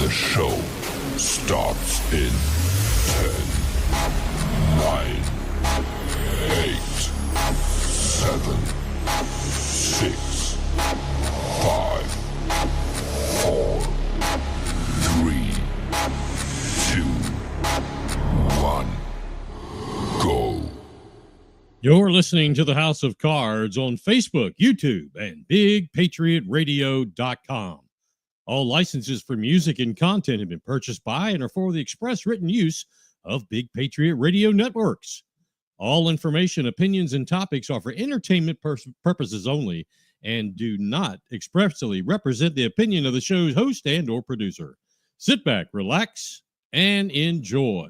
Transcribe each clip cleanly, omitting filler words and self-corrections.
The show starts in 10, 9, 8, 7, 6, 5, 4, 3, 2, 1, go. You're listening to the House of Cards on Facebook, YouTube, and BigPatriotRadio.com. All licenses for music and content have been purchased by and are for the express written use of Big Patriot Radio Networks. All information, opinions, and topics are for entertainment purposes only and do not expressly represent the opinion of the show's host and or producer. Sit back, relax, and enjoy.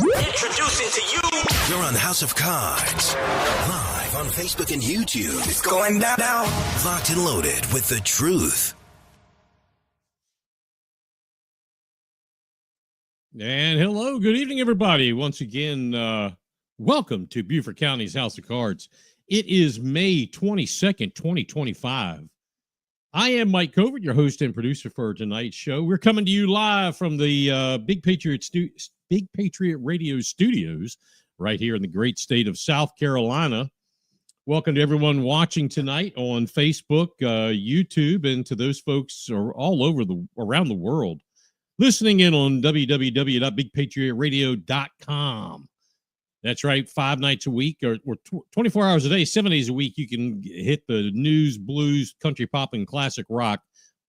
Introducing to you. You're on the House of Cards, live on Facebook and YouTube. It's going down. Locked and loaded with the truth. And hello, good evening, everybody. Once again, welcome to Beaufort County's House of Cards. It is May 22nd, 2025. I am Mike Covert, your host and producer for tonight's show. We're coming to you live from the Big Patriot Radio Studios right here in the great state of South Carolina. Welcome to everyone watching tonight on Facebook, YouTube, and to those folks who are all over around the world listening in on www.bigpatriotradio.com. That's right, 5 nights a week or 24 hours a day, 7 days a week. You can hit the news, blues, country pop, and classic rock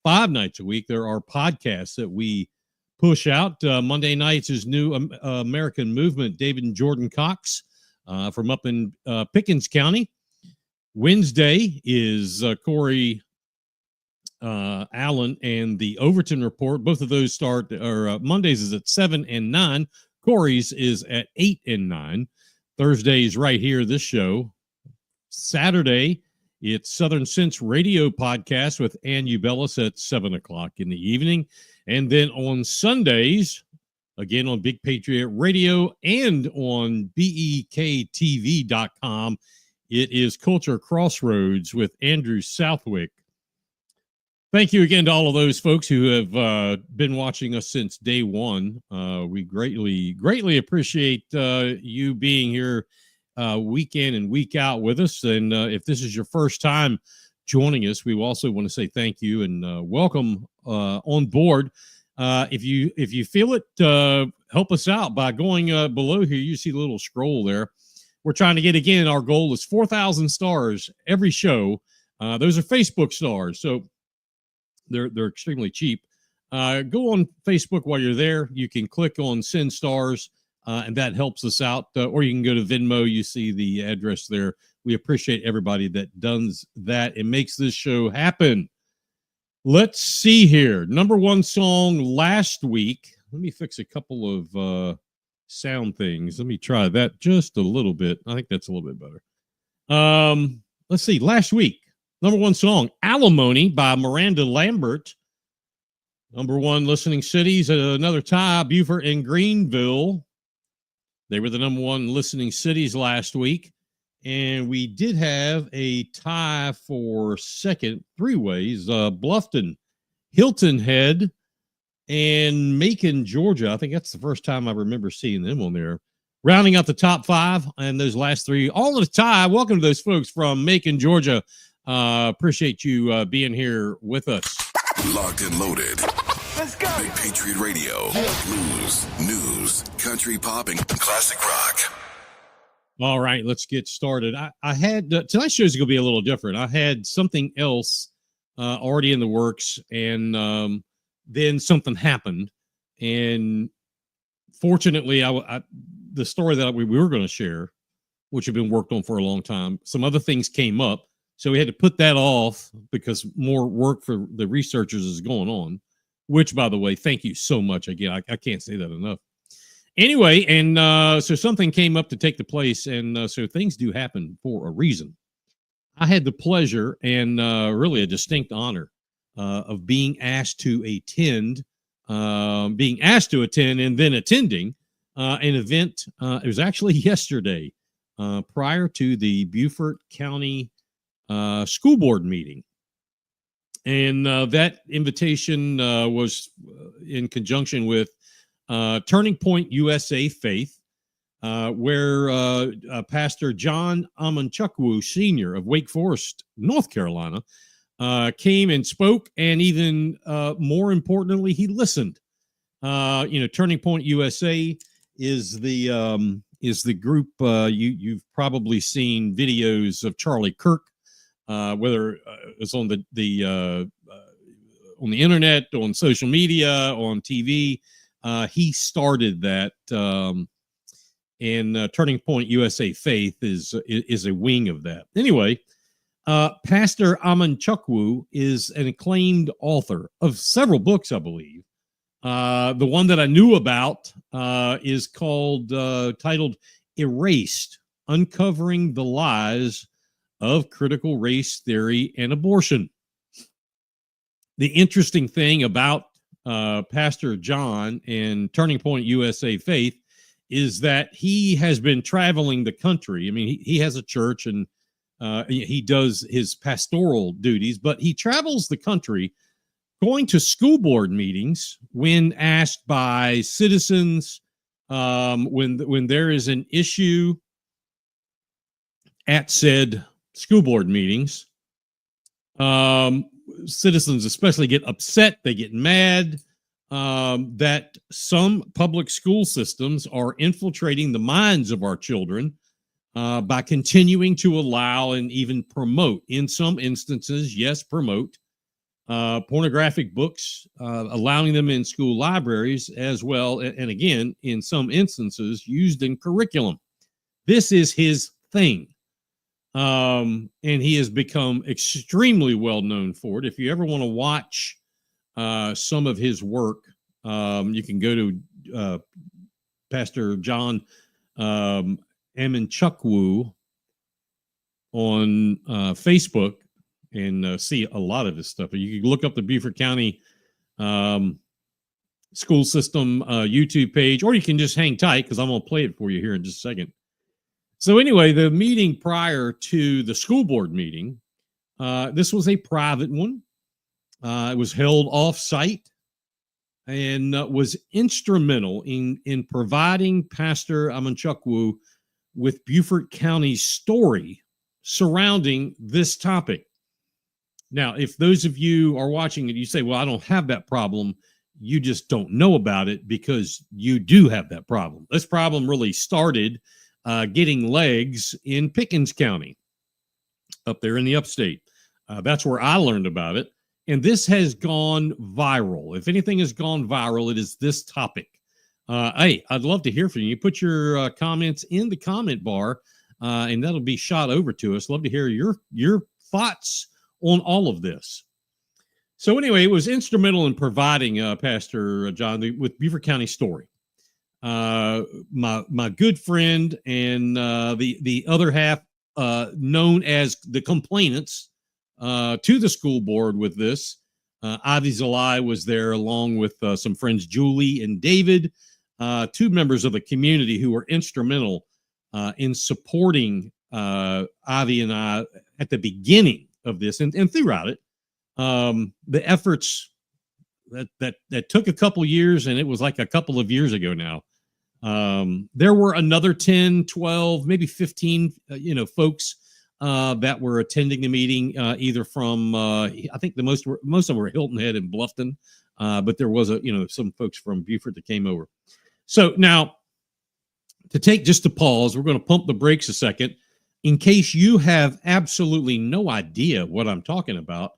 5 nights a week. There are podcasts that we push out. Monday nights is New American Movement, David and Jordan Cox from up in Pickens County. Wednesday is Corey Allen and the Overton Report. Both of those start, or Mondays is at 7 and 9. Corey's is at 8 and 9. Thursdays right here, this show. Saturday, it's Southern Sense Radio Podcast with Ann Ubellis at 7 o'clock in the evening. And then on Sundays, again on Big Patriot Radio and on BEKTV.com, it is Culture Crossroads with Andrew Southwick. Thank you again to all of those folks who have been watching us since day one. We greatly appreciate you being here week in and week out with us. And if this is your first time joining us, we also want to say thank you and welcome on board. If you feel it, help us out by going below here. You see the little scroll there. We're trying to get, again, our goal is 4,000 stars every show. Those are Facebook stars, so they're extremely cheap. Go on Facebook while you're there. You can click on Send Stars, and that helps us out. Or you can go to Venmo. You see the address there. We appreciate everybody that does that. It makes this show happen. Let's see here. Number one song last week. Let me fix a couple of sound things. Let me try that just a little bit. I think that's a little bit better. Let's see. Last week, number one song, Alimony by Miranda Lambert. Number one listening cities, another tie, Beaufort and Greenville. They were the number one listening cities last week. And we did have a tie for second, three ways. Bluffton, Hilton Head, and Macon, Georgia. I think that's the first time I remember seeing them on there. Rounding out the top five, and those last three, all in a tie. Welcome to those folks from Macon, Georgia. Appreciate you being here with us. Locked and loaded. Let's go. Big Patriot Radio. Blues, news, country pop, and classic rock. All right, let's get started. I had tonight's show is going to be a little different. I had something else already in the works, and then something happened. And fortunately, the story that we were going to share, which had been worked on for a long time, some other things came up. So we had to put that off because more work for the researchers is going on, which, by the way, thank you so much. Again, I can't say that enough. Anyway, and so something came up to take the place, and so things do happen for a reason. I had the pleasure and really a distinct honor of being asked to attend and then attending an event. It was actually yesterday, prior to the Beaufort County school board meeting. And that invitation was in conjunction with Turning Point USA Faith, where Pastor John Amanchukwu Sr. of Wake Forest, North Carolina, came and spoke, and even more importantly, he listened. Turning Point USA is the group. You've probably seen videos of Charlie Kirk, whether it's on the internet, on social media, on TV. He started that, and Turning Point USA Faith is a wing of that. Anyway, Pastor Amanchukwu is an acclaimed author of several books, I believe. The one that I knew about is titled Erased: Uncovering the Lies of Critical Race Theory and Abortion. The interesting thing about Pastor John and Turning Point USA Faith is that he has been traveling the country. I mean, he has a church, and he does his pastoral duties, but he travels the country going to school board meetings when asked by citizens, when there is an issue at said school board meetings. Citizens especially get upset, they get mad that some public school systems are infiltrating the minds of our children by continuing to allow and even promote, in some instances, yes, promote pornographic books, allowing them in school libraries as well, and again, in some instances, used in curriculum. This is his thing. And he has become extremely well known for it. If you ever want to watch some of his work, you can go to Pastor John Amanchukwu on Facebook and see a lot of his stuff. You can look up the Beaufort County school system YouTube page, or you can just hang tight because I'm going to play it for you here in just a second. So anyway, the meeting prior to the school board meeting, this was a private one. It was held off-site and was instrumental in providing Pastor Amanchukwu with Beaufort County's story surrounding this topic. Now, if those of you are watching and you say, well, I don't have that problem, you just don't know about it, because you do have that problem. This problem really started getting legs in Pickens County, up there in the upstate. That's where I learned about it. And this has gone viral. If anything has gone viral, it is this topic. Hey, I'd love to hear from you. Put your comments in the comment bar, and that'll be shot over to us. Love to hear your thoughts on all of this. So anyway, it was instrumental in providing Pastor John with Beaufort County story. My good friend and the other half, known as the complainants to the school board with this. Avi Zalai was there along with some friends, Julie and David, two members of the community who were instrumental in supporting Avi and I at the beginning of this and throughout it. The efforts that took a couple years, and it was like a couple of years ago now. There were another 10, 12, maybe 15, folks that were attending the meeting, either from, I think most of them were Hilton Head and Bluffton, but there was some folks from Beaufort that came over. So now, to take just a pause, we're going to pump the brakes a second in case you have absolutely no idea what I'm talking about,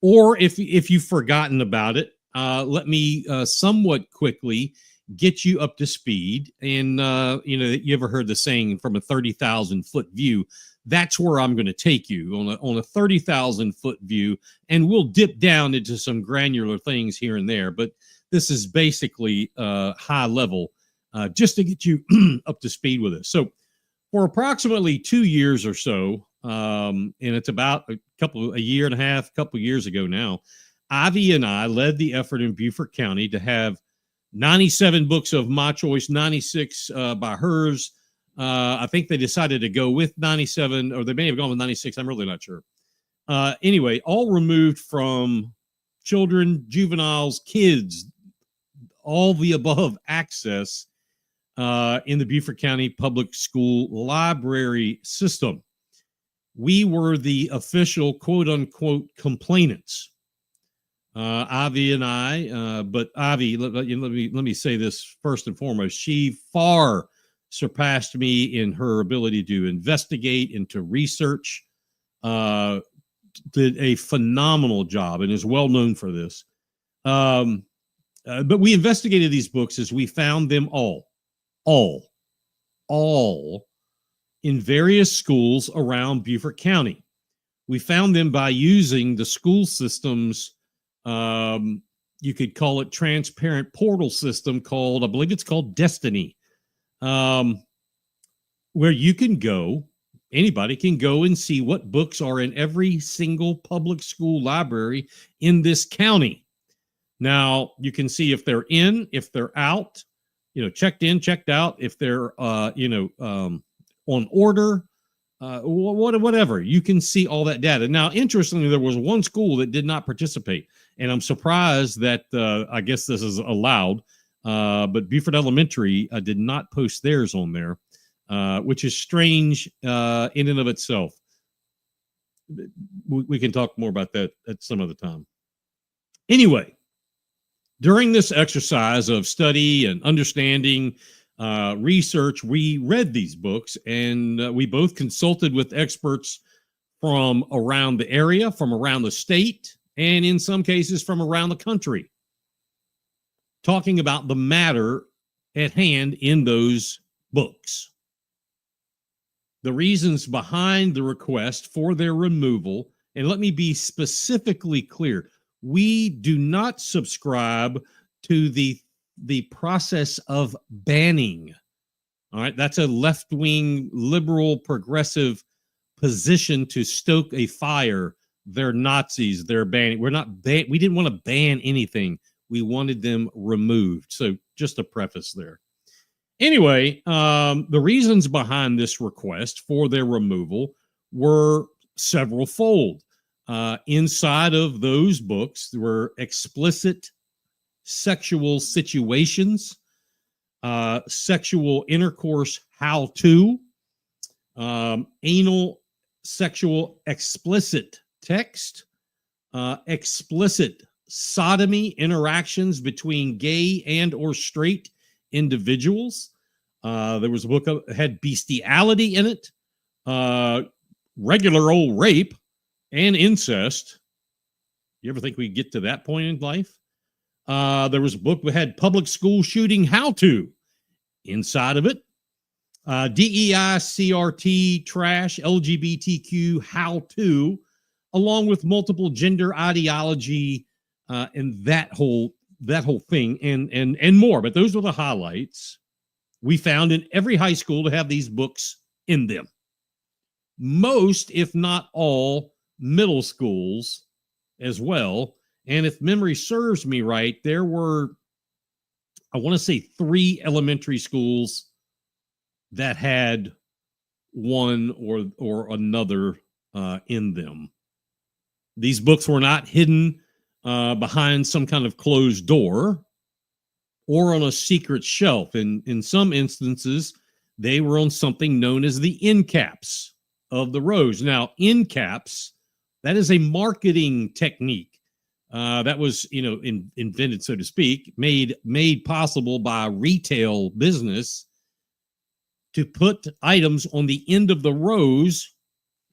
or if you've forgotten about it. Let me somewhat quickly get you up to speed. And, you ever heard the saying, from a 30,000 foot view? That's where I'm going to take you on a 30,000 foot view. And we'll dip down into some granular things here and there. But this is basically high level, just to get you up to speed with us. So for approximately 2 years or so, and it's about a year and a half, couple years ago now, Ivy and I led the effort in Beaufort County to have 97 books of my choice, 96 by hers. I think they decided to go with 97, or they may have gone with 96. I'm really not sure. Anyway, all removed from children, juveniles, kids, all the above access in the Beaufort County Public School Library system. We were the official quote unquote complainants. Avi and I, but Avi, let me say this first and foremost. She far surpassed me in her ability to investigate and to research. Did a phenomenal job and is well known for this. But we investigated these books as we found them all in various schools around Beaufort County. We found them by using the school systems. You could call it transparent portal system called, I believe it's called Destiny, where you can go, anybody can go and see what books are in every single public school library in this county. Now, you can see if they're in, if they're out, checked in, checked out, if they're, on order, whatever. You can see all that data. Now, interestingly, there was one school that did not participate, and I'm surprised that I guess this is allowed, but Beaufort Elementary did not post theirs on there, which is strange in and of itself. We can talk more about that at some other time. Anyway, during this exercise of study and understanding, research, we read these books, and we both consulted with experts from around the area, from around the state, and in some cases from around the country, talking about the matter at hand in those books. The reasons behind the request for their removal, and let me be specifically clear, we do not subscribe to the process of banning. All right, that's a left-wing, liberal, progressive position to stoke a fire. They're Nazis. They're banning. We didn't want to ban anything. We wanted them removed. So just a preface there. Anyway, the reasons behind this request for their removal were several fold. Inside of those books, there were explicit sexual situations, sexual intercourse how-to, anal sexual explicit text, explicit sodomy interactions between gay and or straight individuals. There was a book that had bestiality in it, regular old rape, and incest. You ever think we get to that point in life? There was a book that had public school shooting how-to inside of it. DEI, CRT, trash, LGBTQ how-to, along with multiple gender ideology and that whole thing and more. But those were the highlights we found in every high school to have these books in them. Most, if not all, middle schools as well. And if memory serves me right, there were, I want to say, 3 elementary schools that had one or another in them. These books were not hidden behind some kind of closed door or on a secret shelf. In some instances, they were on something known as the end caps of the rows. Now, end caps, that is a marketing technique that was, invented, so to speak, made possible by retail business to put items on the end of the rows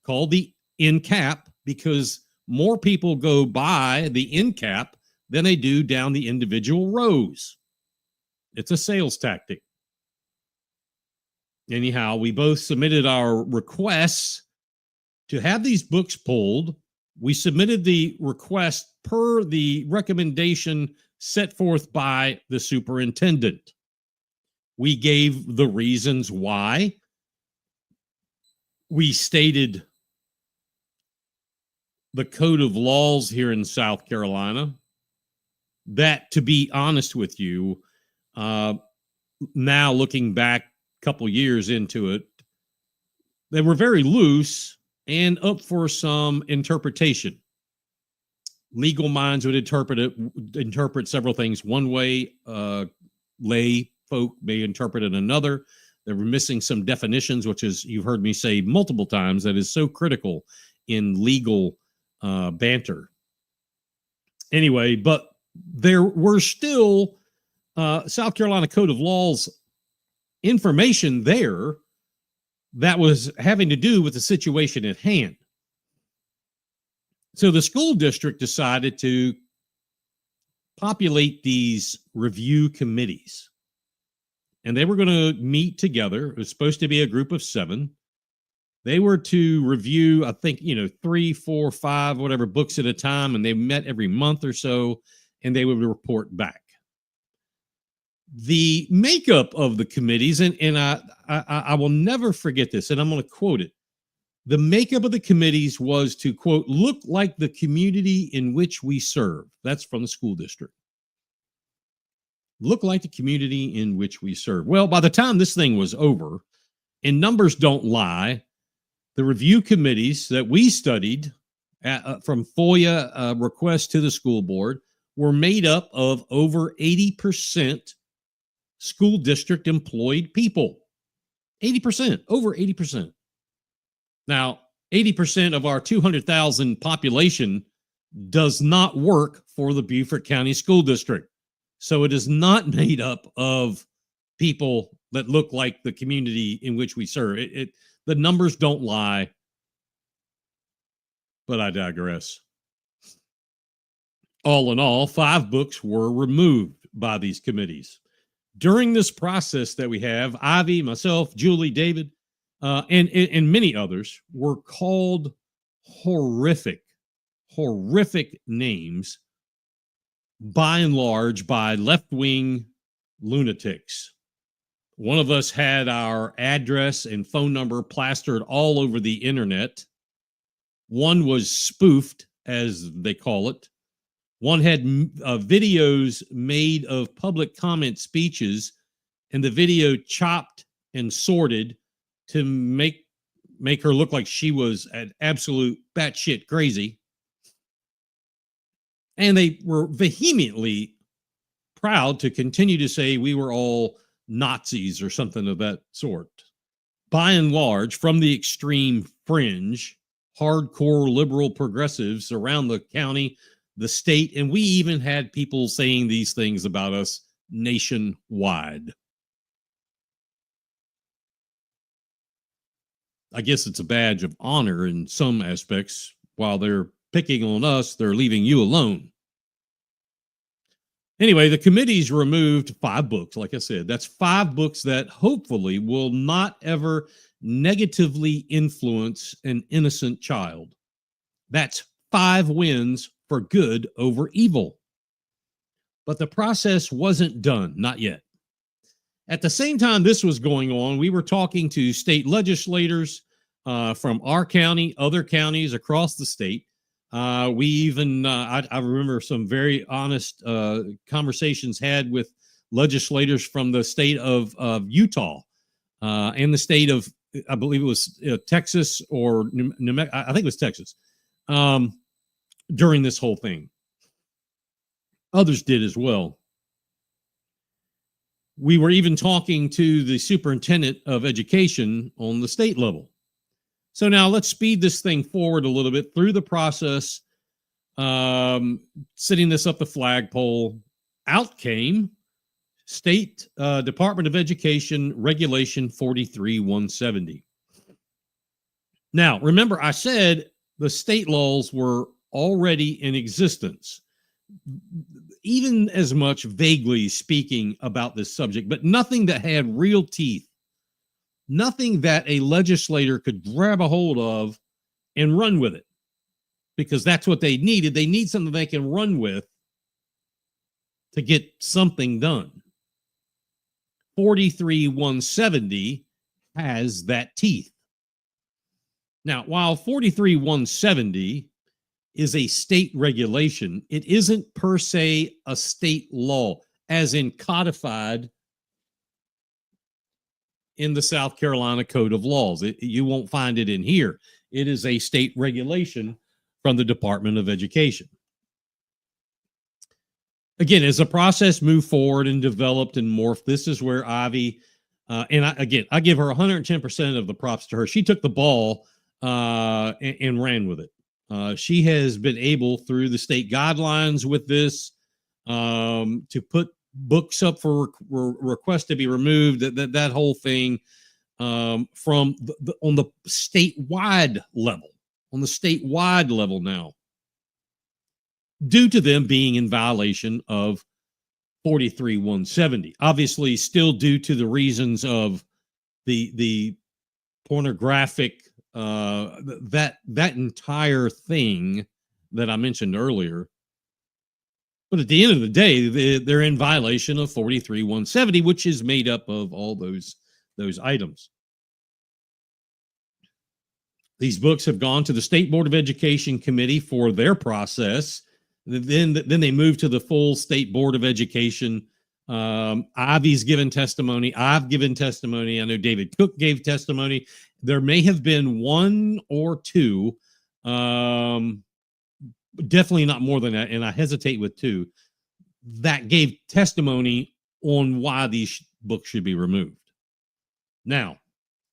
called the end cap, because more people go by the end cap than they do down the individual rows. It's a sales tactic. Anyhow, we both submitted our requests to have these books pulled. We submitted the request per the recommendation set forth by the superintendent. We gave the reasons why. We stated the code of laws here in South Carolina that, to be honest with you, Now looking back a couple years into it, they were very loose and up for some interpretation. Legal minds would interpret several things one way. Lay folk may interpret it another. They were missing some definitions, which is, you've heard me say multiple times, that is so critical in legal banter. Anyway, but there were still South Carolina Code of Laws information there that was having to do with the situation at hand. So the school district decided to populate these review committees. And they were going to meet together. It was supposed to be a group of 7. They were to review, I think, 3, 4, 5, whatever books at a time. And they met every month or so, and they would report back. The makeup of the committees, and I will never forget this, and I'm going to quote it. The makeup of the committees was to, quote, look like the community in which we serve. That's from the school district. Look like the community in which we serve. Well, by the time this thing was over, and numbers don't lie, the review committees that we studied from FOIA requests to the school board were made up of over 80% school district employed people. 80%, over 80%. Now, 80% of our 200,000 population does not work for the Beaufort County School District. So it is not made up of people that look like the community in which we serve. The numbers don't lie, but I digress. All in all, 5 books were removed by these committees. During this process that we have, Ivy, myself, Julie, David, and many others were called horrific names, by and large, by left-wing lunatics. One of us had our address and phone number plastered all over the internet. One was spoofed, as they call it. One had videos made of public comment speeches, and the video chopped and sorted to make her look like she was an absolute batshit crazy. And they were vehemently proud to continue to say we were all Nazis or something of that sort. By and large, from the extreme fringe, hardcore liberal progressives around the county, the state, and we even had people saying these things about us nationwide. I guess it's a badge of honor in some aspects. While they're picking on us, they're leaving you alone. Anyway, the committees removed 5 books. Like I said, that's 5 books that hopefully will not ever negatively influence an innocent child. That's 5 wins for good over evil. But the process wasn't done, not yet. At the same time this was going on, we were talking to state legislators from our county, other counties across the state. We even, I remember some very honest conversations had with legislators from the state of Utah and the state of, I believe it was Texas or New Mexico. I think it was Texas during this whole thing. Others did as well. We were even talking to the superintendent of education on the state level. So now let's speed this thing forward a little bit through the process. Setting this up the flagpole, out came State Department of Education Regulation 43-170. Now, remember, I said the state laws were already in existence, even as much vaguely speaking about this subject, but nothing that had real teeth, nothing that a legislator could grab a hold of and run with it, because that's what they needed. They need something they can run with to get something done. 43-170 has that teeth. Now, while 43-170 is a state regulation, it isn't per se a state law. as in codified in the South Carolina Code of Laws. You won't find it in here. It is a state regulation from the Department of Education. Again, as the process moved forward and developed and morphed, this is where Ivy, I give her 110% of the props to her. She took the ball and ran with it. She has been able, through the state guidelines with this, to put books up for requests to be removed, that whole thing, from on the statewide level now, due to them being in violation of 43-170. Obviously, still due to the reasons of the pornographic, that entire thing that I mentioned earlier. But at the end of the day, they're in violation of 43-170, which is made up of all those items. These books have gone to the State Board of Education Committee for their process. Then they move to the full State Board of Education. Ivy's given testimony. I've given testimony. I know David Cook gave testimony. There may have been one or two, definitely not more than that, and I hesitate with two, that gave testimony on why these books should be removed. Now,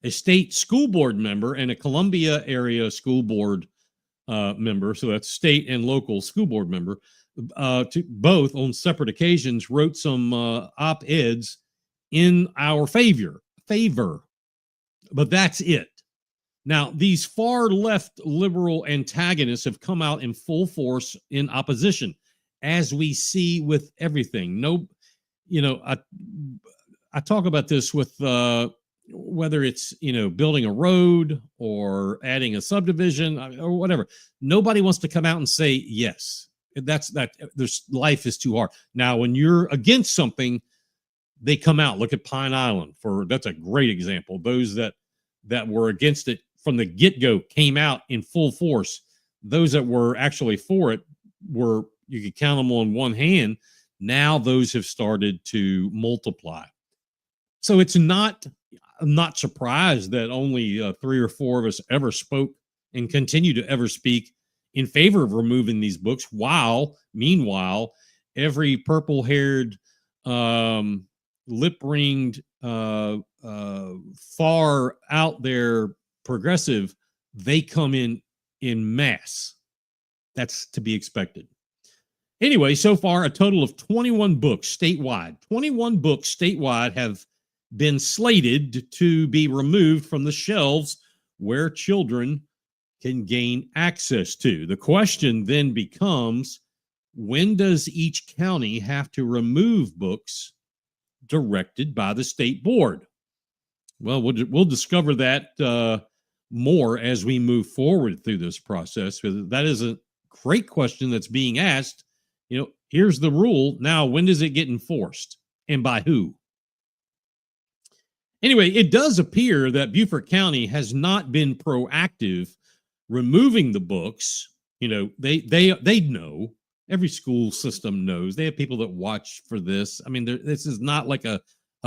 a state school board member and a Columbia area school board member, so that's state and local school board member, to both on separate occasions wrote some op-eds in our favor, but that's it. Now, these far left liberal antagonists have come out in full force in opposition, as we see with everything. No, I talk about this with whether it's, building a road or adding a subdivision or whatever. Nobody wants to come out and say, yes, life is too hard. Now, when you're against something, they come out. Look at Pine Island, that's a great example. Those that were against it from the get-go came out in full force. Those that were actually for it you could count them on one hand. Now those have started to multiply. So I'm not surprised that only 3 or 4 of us ever spoke and continue to ever speak in favor of removing these books, meanwhile, every purple-haired, lip-ringed, far out there progressive, they come in mass. That's to be expected. Anyway, so far, a total of 21 books statewide. 21 books statewide have been slated to be removed from the shelves where children can gain access to. The question then becomes, when does each county have to remove books directed by the state board? Well, we'll discover that more as we move forward through this process. That is a great question that's being asked. Here's the rule. Now, when does it get enforced and by who? Anyway, it does appear that Beaufort County has not been proactive removing the books. They know. Every school system knows. They have people that watch for this. I mean, this is not like a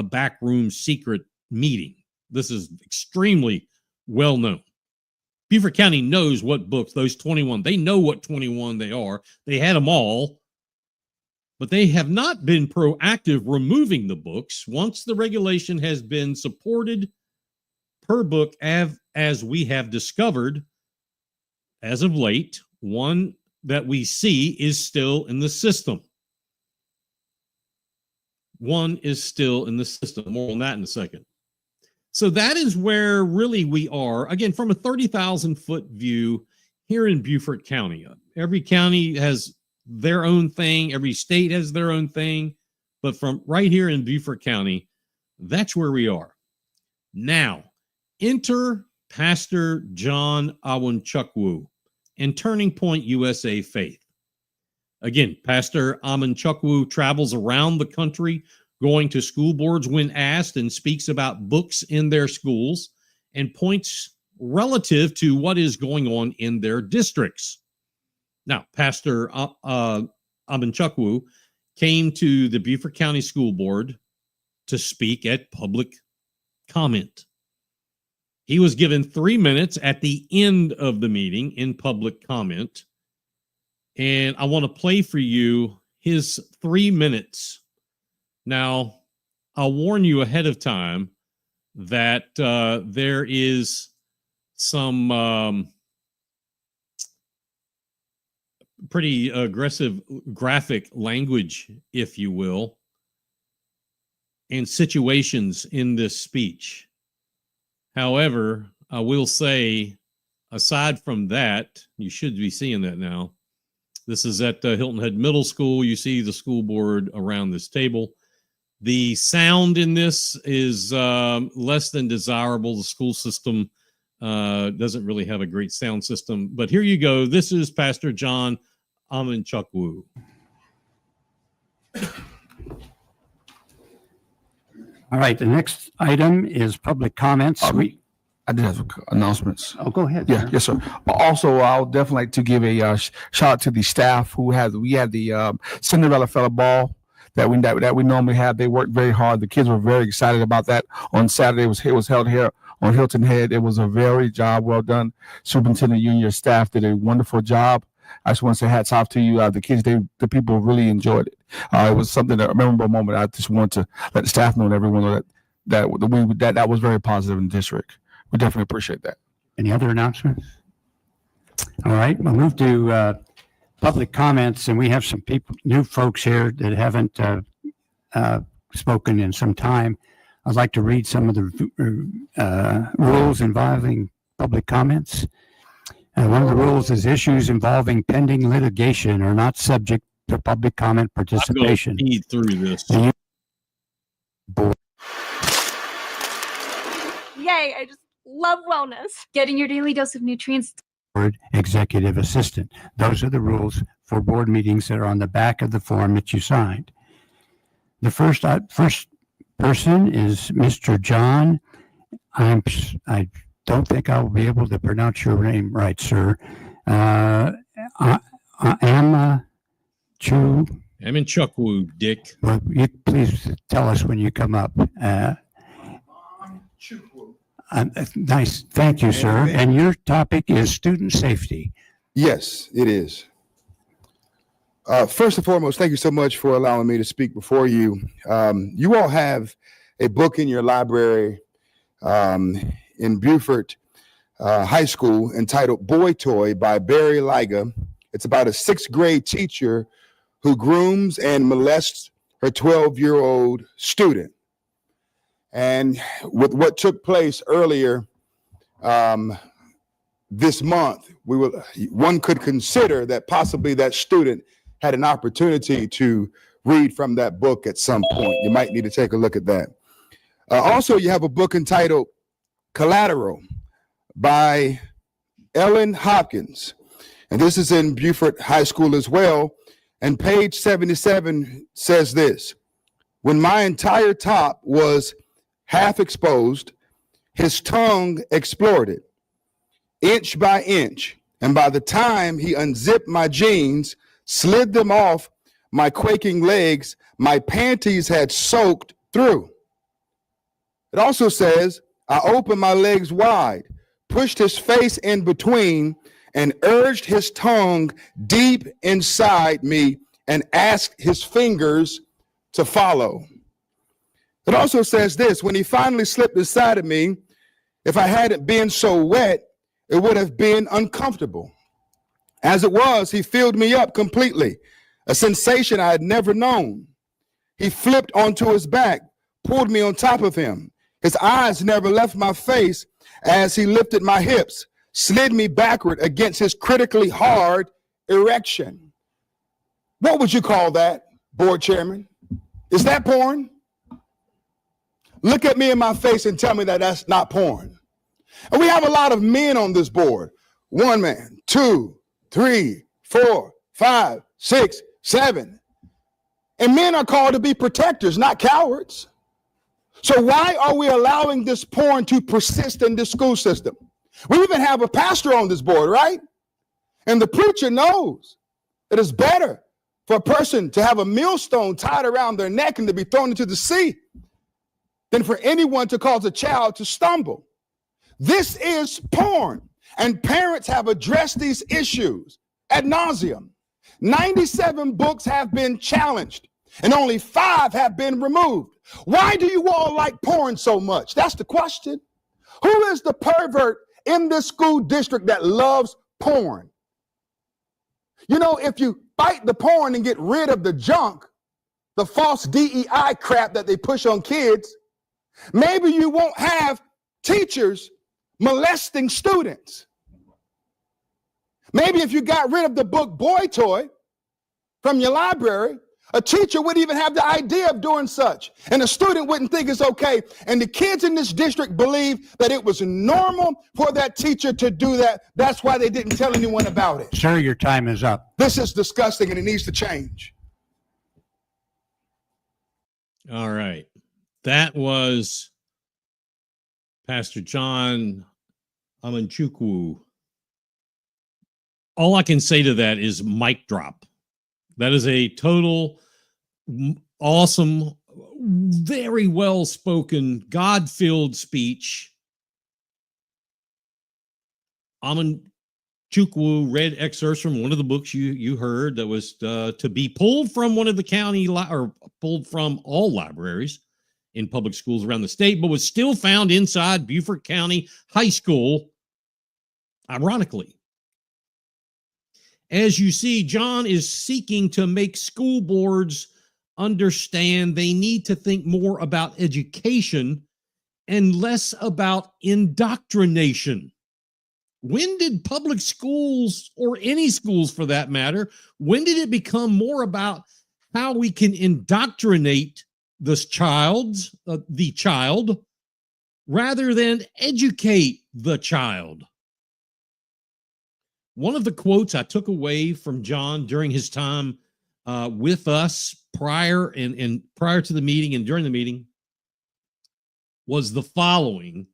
backroom secret meeting. This is extremely well known. Beaufort County knows what books, those 21, they know what 21 they are. They had them all, but they have not been proactive removing the books once the regulation has been supported per book, as we have discovered as of late. One that we see is still in the system. One is still in the system. More on that in a second. So that is where really we are. Again, from a 30,000-foot view here in Beaufort County. Every county has their own thing. Every state has their own thing. But from right here in Beaufort County, that's where we are. Now, enter Pastor John Awanchukwu and Turning Point USA Faith. Again, Pastor Awanchukwu travels around the country going to school boards when asked and speaks about books in their schools and points relative to what is going on in their districts. Now, Pastor Awanchukwu came to the Beaufort County School Board to speak at public comment. He was given 3 minutes at the end of the meeting in public comment. And I want to play for you his 3 minutes. Now, I'll warn you ahead of time that there is some pretty aggressive graphic language, if you will, and situations in this speech. However, I will say, aside from that, you should be seeing that now. This is at Hilton Head Middle School. You see the school board around this table. The sound in this is less than desirable. The school system doesn't really have a great sound system. But here you go. This is Pastor John Amanchukwu. All right, the next item is public comments. I did have announcements. Oh, go ahead. Yeah, yes, sir. Also, I would definitely like to give a shout out to the staff who we had the Cinderella Fella Ball that we normally have. They worked very hard. The kids were very excited about that. On Saturday, it was held here on Hilton Head. It was a very job well done. Superintendent Union staff did a wonderful job. I just want to say hats off to you. The kids, the people really enjoyed it. It was something a memorable moment. I just want to let the staff know and everyone know that was very positive in the district. We definitely appreciate that. Any other announcements? All right, we'll move to public comments, and we have some new folks here that haven't spoken in some time. I'd like to read some of the rules involving public comments. One of the rules is issues involving pending litigation are not subject to public comment participation. I'm going to feed through this. Yay, I just love wellness. Getting your daily dose of nutrients. Board executive assistant. Those are the rules for board meetings that are on the back of the form that you signed. The first person is Mr. John. I don't think I will be able to pronounce your name right, sir. Amanchukwu, Dick. Well, you please tell us when you come up. Nice. Thank you, sir. And your topic is student safety. Yes, it is. First and foremost, thank you so much for allowing me to speak before you. You all have a book in your library in Beaufort High School entitled Boy Toy by Barry Liga. It's about a 6th grade teacher who grooms and molests her 12-year-old student. And with what took place earlier this month, one could consider that possibly that student had an opportunity to read from that book at some point. You might need to take a look at that. Also, you have a book entitled Collateral by Ellen Hopkins. And this is in Beaufort High School as well. And page 77 says this: when my entire top was half exposed, his tongue explored it, inch by inch. And by the time he unzipped my jeans, slid them off my quaking legs, my panties had soaked through. It also says, I opened my legs wide, pushed his face in between, and urged his tongue deep inside me and asked his fingers to follow. It also says this: when he finally slipped inside of me, if I hadn't been so wet, it would have been uncomfortable. As it was, he filled me up completely, a sensation I had never known. He flipped onto his back, pulled me on top of him. His eyes never left my face as he lifted my hips, slid me backward against his critically hard erection. What would you call that, board chairman? Is that porn? Look at me in my face and tell me that that's not porn. And we have a lot of men on this board. 1 man, 2, 3, 4, 5, 6, 7. And men are called to be protectors, not cowards. So why are we allowing this porn to persist in this school system? We even have a pastor on this board, right? And the preacher knows it is better for a person to have a millstone tied around their neck and to be thrown into the sea than for anyone to cause a child to stumble. This is porn, and parents have addressed these issues ad nauseum. 97 books have been challenged, and only 5 have been removed. Why do you all like porn so much? That's the question. Who is the pervert in this school district that loves porn? You know, if you fight the porn and get rid of the junk, the false DEI crap that they push on kids, maybe you won't have teachers molesting students. Maybe if you got rid of the book Boy Toy from your library, a teacher wouldn't even have the idea of doing such, and a student wouldn't think it's okay. And the kids in this district believe that it was normal for that teacher to do that. That's why they didn't tell anyone about it. Sir, your time is up. This is disgusting, and it needs to change. All right. That was Pastor John Amanchukwu. All I can say to that is mic drop. That is a total awesome, very well spoken, God-filled speech. Amanchukwu read excerpts from one of the books you heard that was to be pulled from one of the county or pulled from all libraries in public schools around the state, but was still found inside Beaufort County High School, ironically. As you see, John is seeking to make school boards understand they need to think more about education and less about indoctrination. When did public schools, or any schools for that matter, when did it become more about how we can indoctrinate the child, rather than educate the child? One of the quotes I took away from John during his time with us prior to the meeting and during the meeting was the following.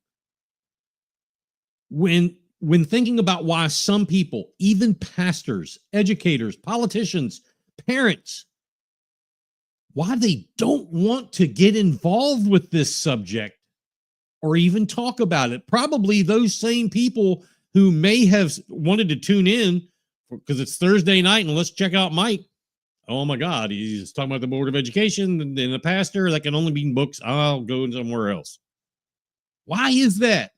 When thinking about why some people, even pastors, educators, politicians, parents, why they don't want to get involved with this subject or even talk about it, probably those same people who may have wanted to tune in because it's Thursday night and let's check out Mike. Oh my God, he's talking about the Board of Education and the pastor. That can only be in books. I'll go somewhere else. Why is that?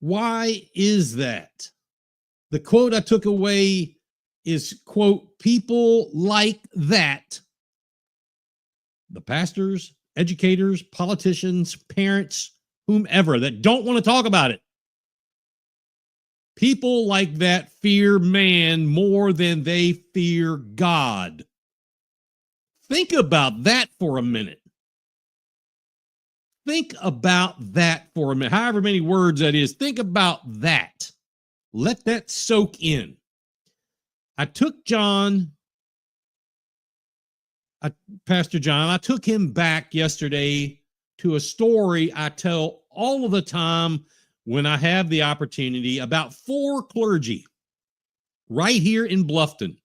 Why is that? The quote I took away is, quote, people like that. The pastors, educators, politicians, parents, whomever that don't want to talk about it. People like that fear man more than they fear God. Think about that for a minute. Think about that for a minute. However many words that is, think about that. Let that soak in. I took Pastor John, I took him back yesterday to a story I tell all of the time when I have the opportunity about 4 clergy right here in Bluffton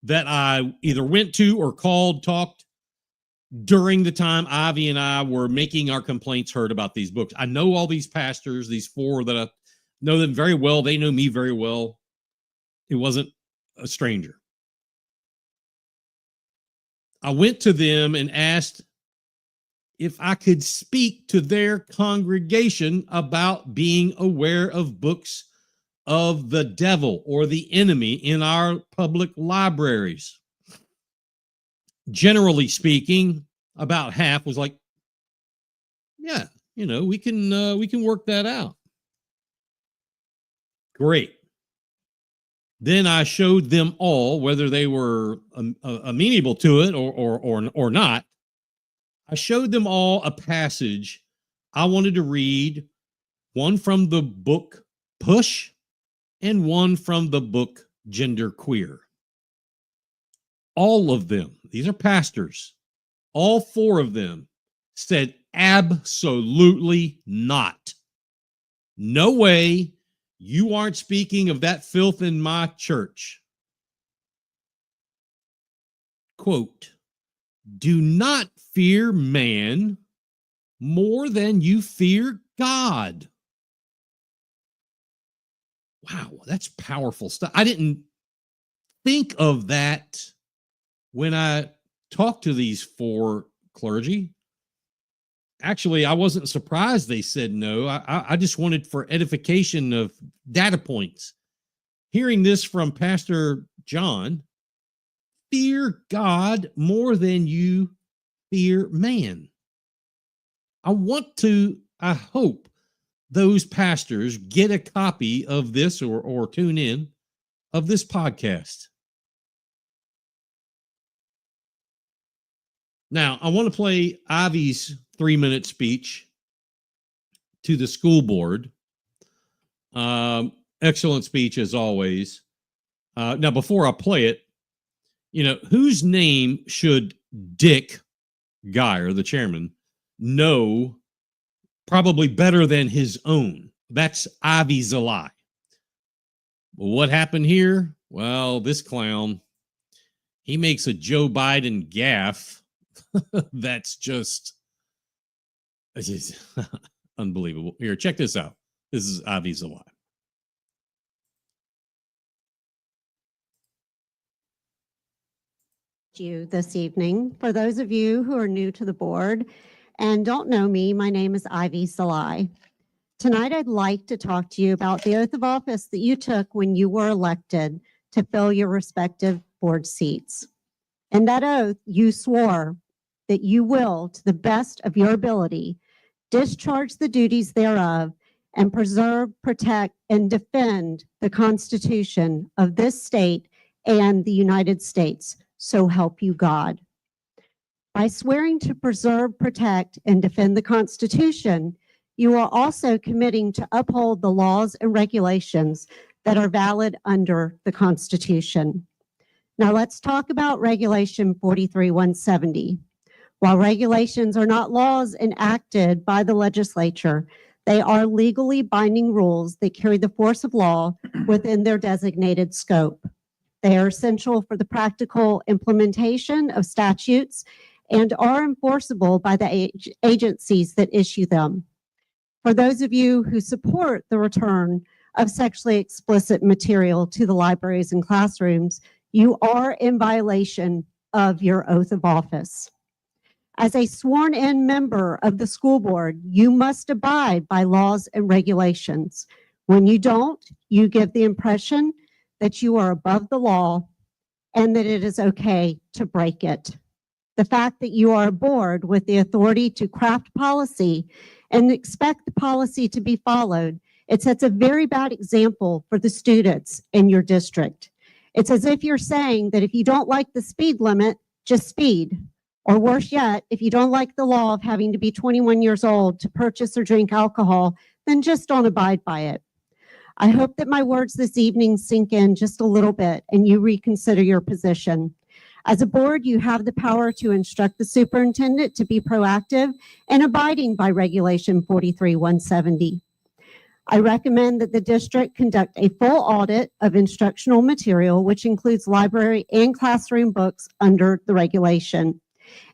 that I either went to or called, talked during the time Ivy and I were making our complaints heard about these books. I know all these pastors, these 4 that I know them very well. They know me very well. It wasn't a stranger. I went to them and asked if I could speak to their congregation about being aware of books of the devil or the enemy in our public libraries. Generally speaking, about half was like, yeah, we can work that out. Great. Then I showed them all, whether they were amenable to it or not, I showed them all a passage I wanted to read, one from the book Push and one from the book Gender Queer. All of them, these are pastors, all 4 of them said absolutely not. No way. You aren't speaking of that filth in my church. quote, do not fear man more than you fear God. Wow, that's powerful stuff. I didn't think of that when I talked to these four clergy. Actually, I wasn't surprised they said no. I just wanted for edification of data points. Hearing this from Pastor John, fear God more than you fear man. I hope those pastors get a copy of this or tune in of this podcast. Now, I want to play Ivy's 3-minute speech to the school board. Excellent speech as always. Now, before I play it, whose name should Dick Geyer, the chairman, know probably better than his own? That's Ivy Zalai. Well, what happened here? Well, this clown, he makes a Joe Biden gaffe. That's just unbelievable. Here, check this out. This is Ivy Zalai. You this evening. For those of you who are new to the board and don't know me, my name is Ivy Zalai. Tonight, I'd like to talk to you about the oath of office that you took when you were elected to fill your respective board seats. In that oath, you swore that you will, to the best of your ability, discharge the duties thereof and preserve, protect, and defend the Constitution of this state and the United States. So help you God. By swearing to preserve, protect, and defend the Constitution, you are also committing to uphold the laws and regulations that are valid under the Constitution. Now let's talk about Regulation 43-170. While regulations are not laws enacted by the legislature, they are legally binding rules that carry the force of law within their designated scope. They are essential for the practical implementation of statutes and are enforceable by the agencies that issue them. For those of you who support the return of sexually explicit material to the libraries and classrooms, you are in violation of your oath of office. As a sworn-in member of the school board, you must abide by laws and regulations. When you don't, you give the impression that you are above the law and that it is okay to break it. The fact that you are a board with the authority to craft policy and expect the policy to be followed, it sets a very bad example for the students in your district. It's as if you're saying that if you don't like the speed limit, just speed. Or worse yet, if you don't like the law of having to be 21 years old to purchase or drink alcohol, then just don't abide by it. I hope that my words this evening sink in just a little bit and you reconsider your position. As a board, you have the power to instruct the superintendent to be proactive and abiding by Regulation 43-170. I recommend that the district conduct a full audit of instructional material, which includes library and classroom books under the regulation.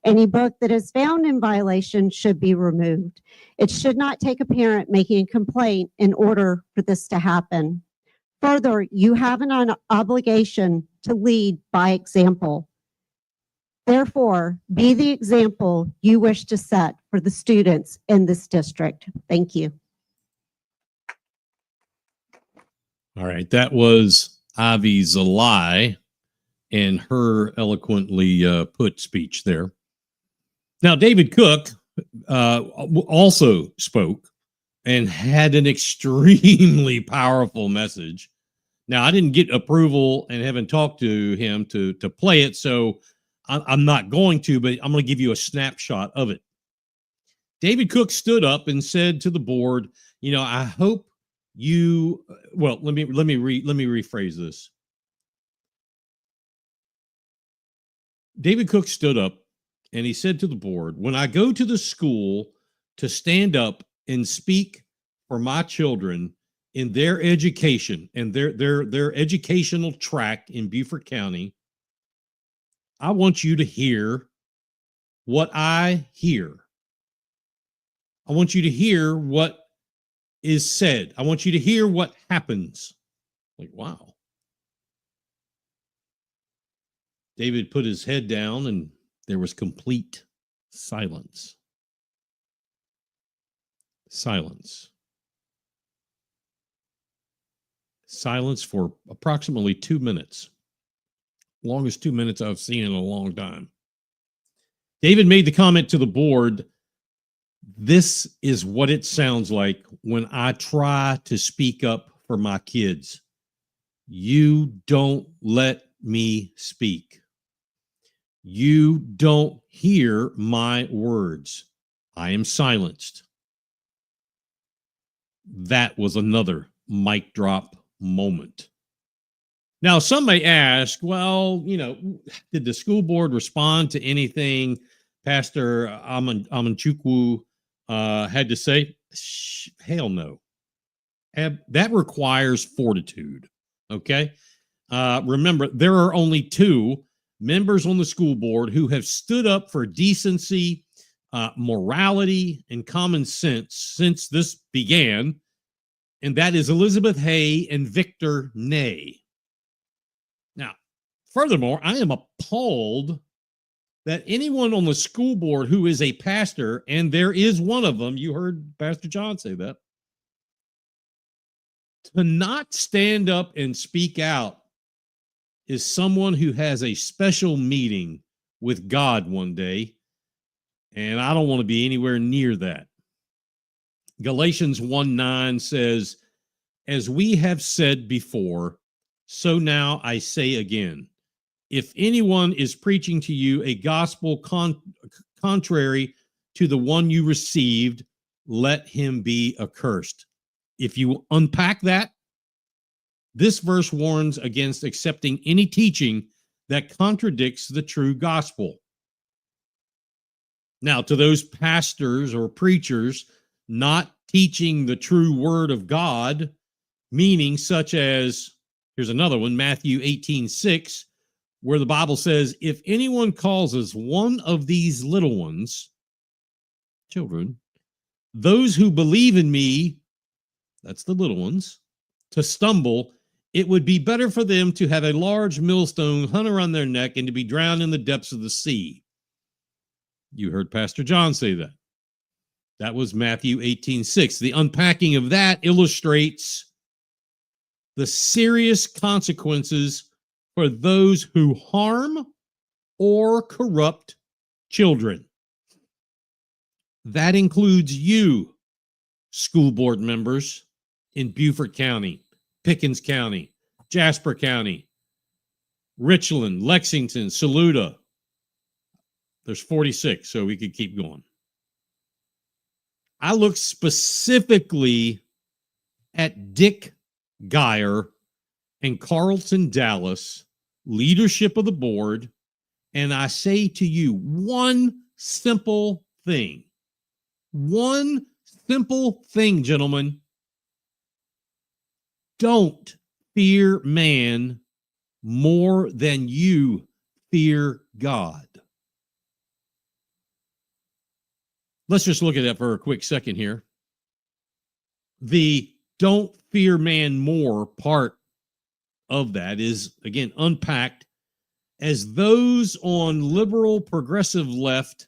Any book that is found in violation should be removed. It should not take a parent making a complaint in order for this to happen. Further, you have an obligation to lead by example. Therefore, be the example you wish to set for the students in this district. Thank you. All right, that was Ivy Zalai and her eloquently put speech there. Now, David Cook also spoke and had an extremely powerful message. Now, I didn't get approval and haven't talked to him to play it, so I'm not going to, but I'm going to give you a snapshot of it. David Cook stood up and said to the board, I hope you, well, let me rephrase this. David Cook stood up and he said to the board, when I go to the school to stand up and speak for my children in their education and their educational track in Beaufort County, I want you to hear what I hear. I want you to hear what is said. I want you to hear what happens. Like, wow. David put his head down and there was complete silence. Silence. Silence for approximately 2 minutes. Longest 2 minutes I've seen in a long time. David made the comment to the board, this is what it sounds like when I try to speak up for my kids. You don't let me speak. You don't hear my words. I am silenced. That was another mic drop moment. Now, some may ask, well, did the school board respond to anything Pastor Amanchukwu had to say? Hell no. That requires fortitude, okay? Remember, there are only 2 members on the school board who have stood up for decency, morality, and common sense since this began, and that is Elizabeth Hay and Victor Ney. Now, furthermore, I am appalled that anyone on the school board who is a pastor, and there is one of them, you heard Pastor John say that, to not stand up and speak out is someone who has a special meeting with God one day, and I don't want to be anywhere near that. Galatians 1:9 says, as we have said before, so now I say again, if anyone is preaching to you a gospel contrary to the one you received, let him be accursed. If you unpack that, this verse warns against accepting any teaching that contradicts the true gospel. Now, to those pastors or preachers not teaching the true word of God, meaning such as, here's another one, Matthew 18:6, where the Bible says, if anyone causes one of these little ones, children, those who believe in me, that's the little ones, to stumble, it would be better for them to have a large millstone hung around their neck and to be drowned in the depths of the sea. You heard Pastor John say that. That was Matthew 18:6. The unpacking of that illustrates the serious consequences for those who harm or corrupt children. That includes you, school board members in Beaufort County, Pickens County, Jasper County, Richland, Lexington, Saluda. There's 46, so we could keep going. I look specifically at Dick Geyer and Carlton Dallas, leadership of the board, and I say to you one simple thing. One simple thing, gentlemen. Don't fear man more than you fear God. Let's just look at that for a quick second here. The don't fear man more part of that is, again, unpacked as those on liberal progressive left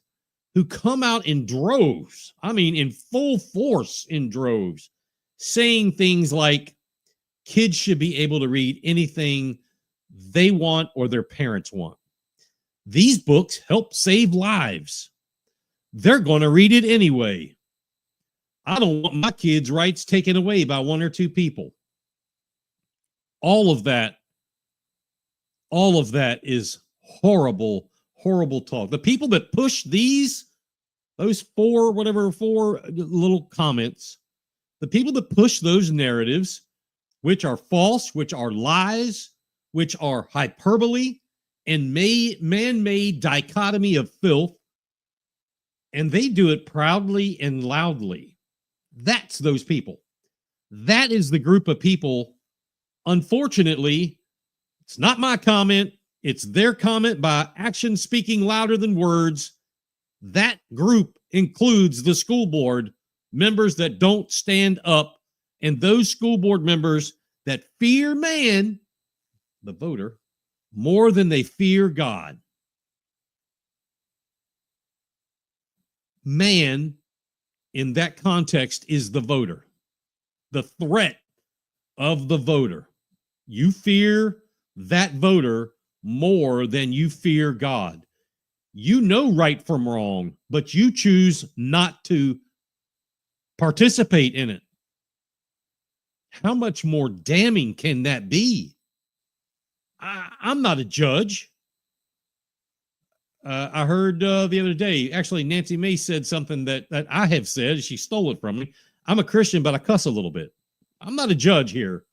who come out in droves, I mean, in full force in droves, saying things like kids should be able to read anything they want or their parents want. These books help save lives. They're going to read it anyway. I don't want my kids' rights taken away by 1 or 2 people. All of that is horrible, horrible talk. The people that push those 4 little comments, the people that push those narratives, which are false, which are lies, which are hyperbole and man-made dichotomy of filth, and they do it proudly and loudly. That's those people. That is the group of people. Unfortunately, it's not my comment. It's their comment by action speaking louder than words. That group includes the school board members that don't stand up and those school board members that fear man, the voter, more than they fear God. Man, in that context, is the voter, the threat of the voter. You fear that voter more than you fear God. You know right from wrong, but you choose not to participate in it. How much more damning can that be? I'm not a judge. I heard the other day, actually, Nancy May said something that I have said. She stole it from me. I'm a Christian, but I cuss a little bit. I'm not a judge here,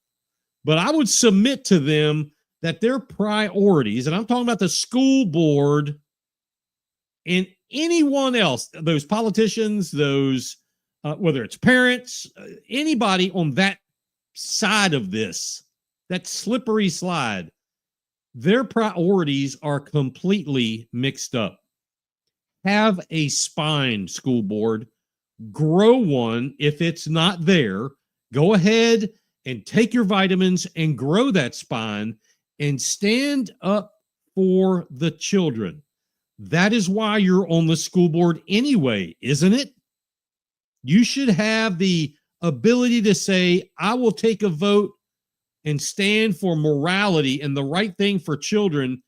but I would submit to them that their priorities, and I'm talking about the school board and anyone else, those politicians, those, whether it's parents, anybody on that side of this, that slippery slide, their priorities are completely mixed up. Have a spine, school board. Grow one if it's not there. Go ahead and take your vitamins and grow that spine and stand up for the children. That is why you're on the school board anyway, isn't it? You should have the ability to say, I will take a vote and stand for morality and the right thing for children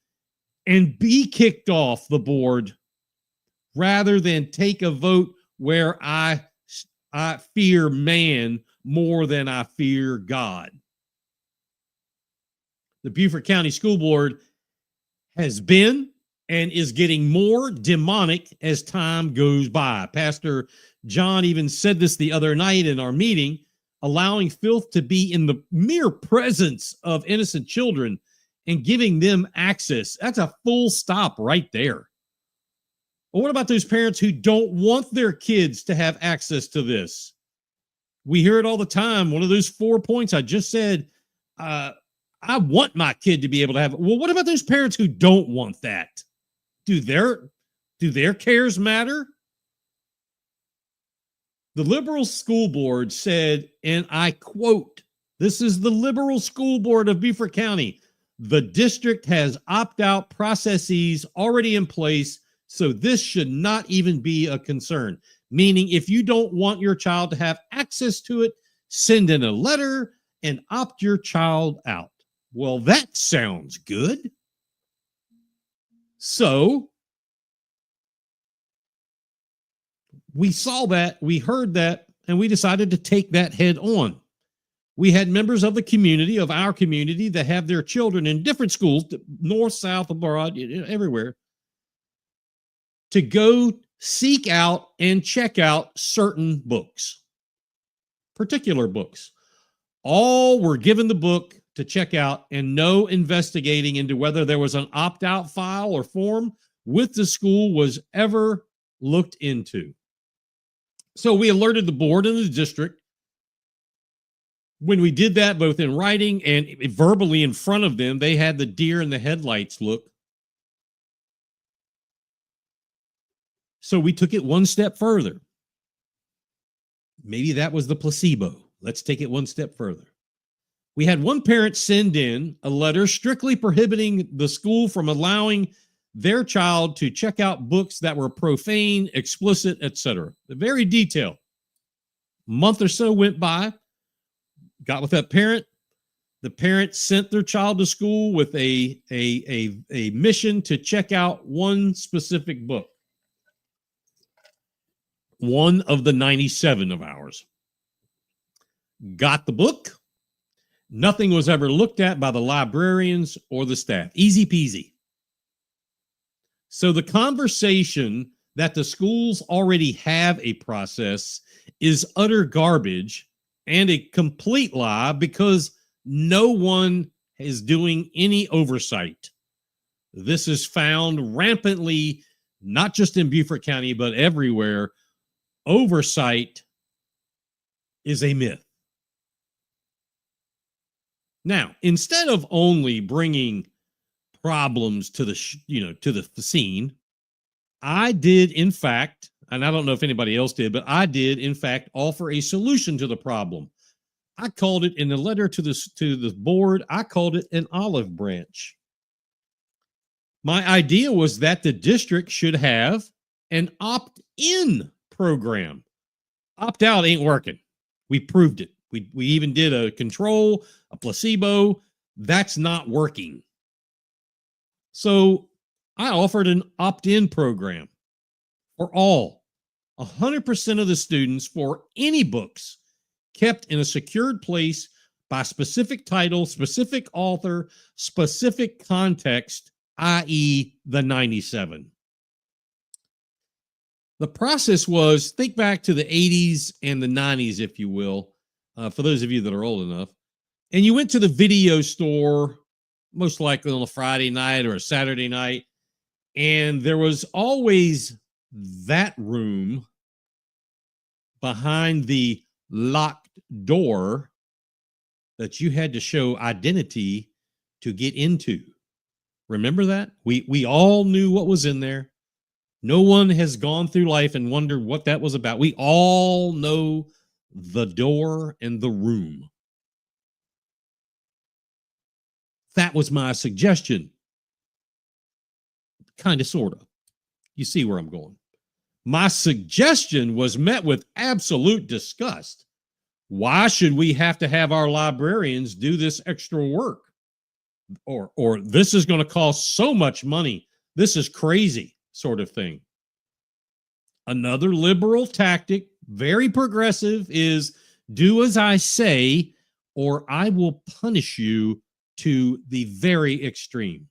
and be kicked off the board rather than take a vote where I fear man more than I fear God. The Beaufort County School Board has been and is getting more demonic as time goes by. Pastor John even said this the other night in our meeting, allowing filth to be in the mere presence of innocent children and giving them access. That's a full stop right there. But what about those parents who don't want their kids to have access to this? We hear it all the time. One of those 4 points I just said, I want my kid to be able to have it. Well, what about those parents who don't want that? Do their cares matter? The liberal school board said, and I quote, this is the liberal school board of Beaufort County. The district has opt-out processes already in place, so this should not even be a concern. Meaning, if you don't want your child to have access to it, send in a letter and opt your child out. Well, that sounds good. So we saw that, we heard that, and we decided to take that head on. We had members of the community, of our community, that have their children in different schools, north, south, abroad, everywhere, to go seek out and check out certain books, particular books. All were given the book to check out and no investigating into whether there was an opt-out file or form with the school was ever looked into. So we alerted the board and the district. When we did that, both in writing and verbally in front of them, they had the deer in the headlights look. So we took it one step further. Maybe that was the placebo. Let's take it one step further. We had one parent send in a letter strictly prohibiting the school from allowing their child to check out books that were profane, explicit, etc. Very detailed. A month or so went by, got with that parent. The parent sent their child to school with a mission to check out one specific book. One of the 97 of ours. Got the book. Nothing was ever looked at by the librarians or the staff. Easy peasy. So the conversation that the schools already have a process is utter garbage and a complete lie because no one is doing any oversight. This is found rampantly, not just in Beaufort County, but everywhere. Oversight is a myth. Now, instead of only bringing problems to the to the scene. I did, in fact, and I don't know if anybody else did, but I did, in fact, offer a solution to the problem. I called it, in the letter to the board, I called it an olive branch. My idea was that the district should have an opt-in program. Opt-out ain't working. We proved it. We even did a control, a placebo. That's not working. So I offered an opt-in program for all, 100% of the students, for any books kept in a secured place by specific title, specific author, specific context, i.e. the 97. The process was, think back to the 80s and the 90s, if you will, for those of you that are old enough, and you went to the video store, most likely on a Friday night or a Saturday night, and there was always that room behind the locked door that you had to show identity to get into. Remember that? We all knew what was in there. No one has gone through life and wondered what that was about. We all know the door and the room. That was my suggestion. Kind of, sort of. You see where I'm going. My suggestion was met with absolute disgust. Why should we have to have our librarians do this extra work? Or this is going to cost so much money. This is crazy, sort of thing. Another liberal tactic, very progressive, is do as I say, or I will punish you to the very extreme.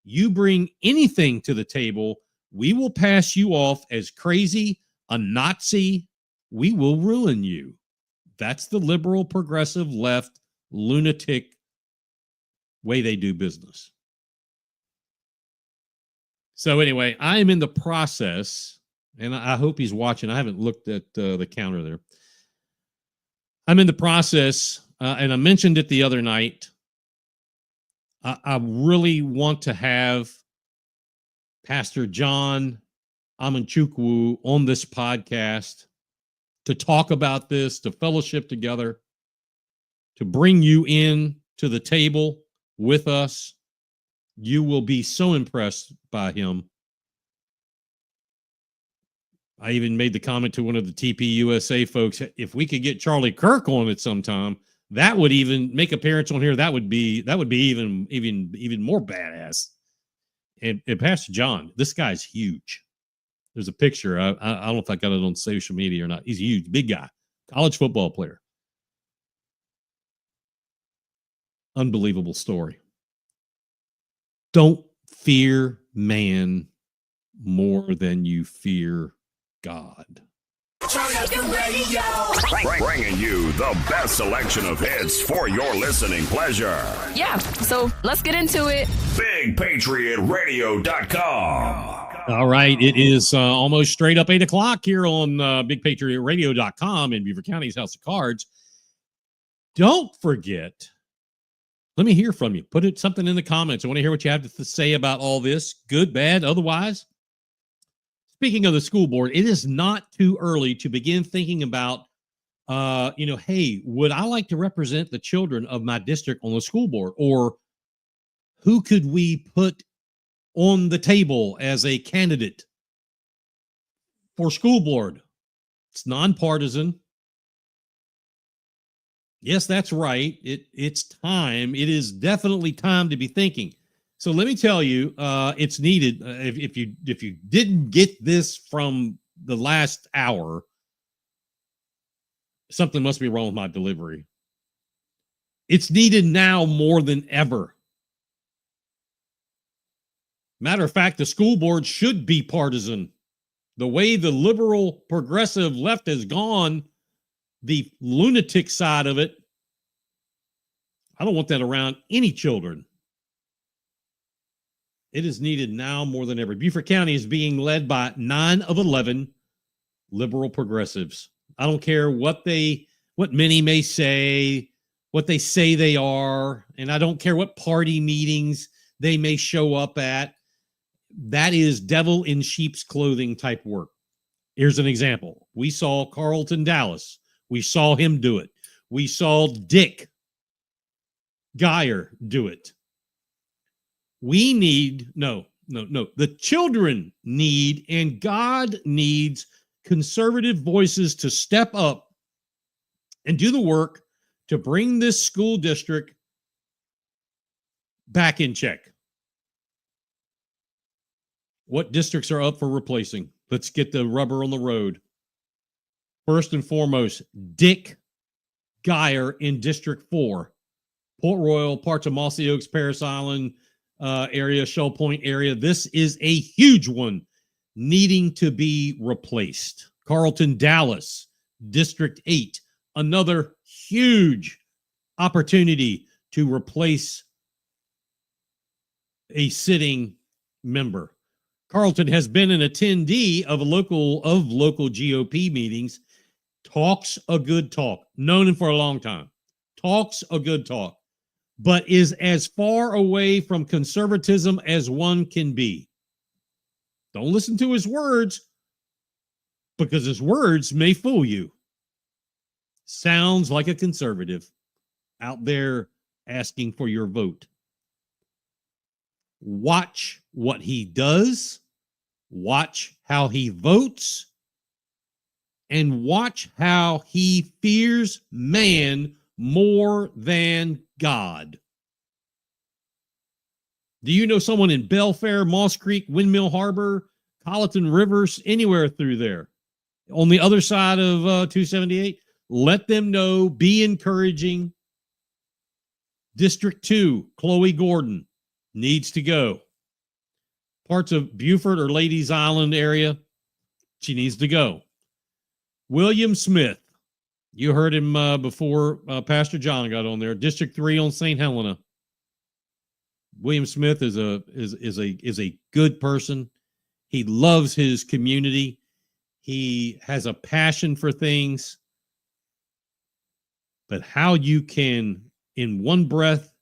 You bring anything to the table, we will pass you off as crazy, a Nazi. We will ruin you. That's the liberal, progressive, left, lunatic way they do business. So anyway, I am in the process, and I hope he's watching. I haven't looked at the counter there. I'm in the process, and I mentioned it the other night. I really want to have Pastor John Amanchukwu on this podcast to talk about this, to fellowship together, to bring you in to the table with us. You will be so impressed by him. I even made the comment to one of the TPUSA folks, if we could get Charlie Kirk on it sometime, that would even make appearance on here. That would be even more badass. And Pastor John, this guy's huge. There's a picture. I don't know if I got it on social media or not. He's huge, big guy, college football player. Unbelievable story. Don't fear man more than you fear God. Bringing you the best selection of hits for your listening pleasure. Yeah, so let's get into it. BigPatriotRadio.com. All right, it is almost straight up 8 o'clock here on BigPatriotRadio.com in Beaver County's House of Cards. Don't forget, let me hear from you. Put something in the comments. I want to hear what you have to say about all this, good, bad, otherwise. Speaking of the school board, it is not too early to begin thinking about, hey, would I like to represent the children of my district on the school board? Or who could we put on the table as a candidate for school board? It's nonpartisan. Yes, that's right. It's time. It is definitely time to be thinking. So let me tell you, it's needed. If you didn't get this from the last hour, something must be wrong with my delivery. It's needed now more than ever. Matter of fact, the school board should be partisan. The way the liberal, progressive left has gone, the lunatic side of it, I don't want that around any children. It is needed now more than ever. Beaufort County is being led by 9 of 11 liberal progressives. I don't care what many may say, what they say they are, and I don't care what party meetings they may show up at. That is devil in sheep's clothing type work. Here's an example. We saw Carlton Dallas. We saw him do it. We saw Dick Geyer do it. We need, no. The children need, and God needs conservative voices to step up and do the work to bring this school district back in check. What districts are up for replacing? Let's get the rubber on the road. First and foremost, Dick Geyer in District 4. Port Royal, parts of Mossy Oaks, Paris Island area, Shell Point area. This is a huge one needing to be replaced. Carlton Dallas, District 8. Another huge opportunity to replace a sitting member. Carlton has been an attendee of local GOP meetings. Talks a good talk. Known him for a long time. Talks a good talk. But is as far away from conservatism as one can be. Don't listen to his words, because his words may fool you. Sounds like a conservative out there asking for your vote. Watch what he does, watch how he votes, and watch how he fears man more than God. Do you know someone in Belfair, Moss Creek, Windmill Harbor, Colleton Rivers, anywhere through there? On the other side of 278? Let them know, be encouraging. District 2, Chloe Gordon needs to go. Parts of Beaufort or Ladies Island area, she needs to go. William Smith, you heard him before Pastor John got on there. District 3 on St. Helena. William Smith is a good person. He loves his community. He has a passion for things. But how you can, in one breath,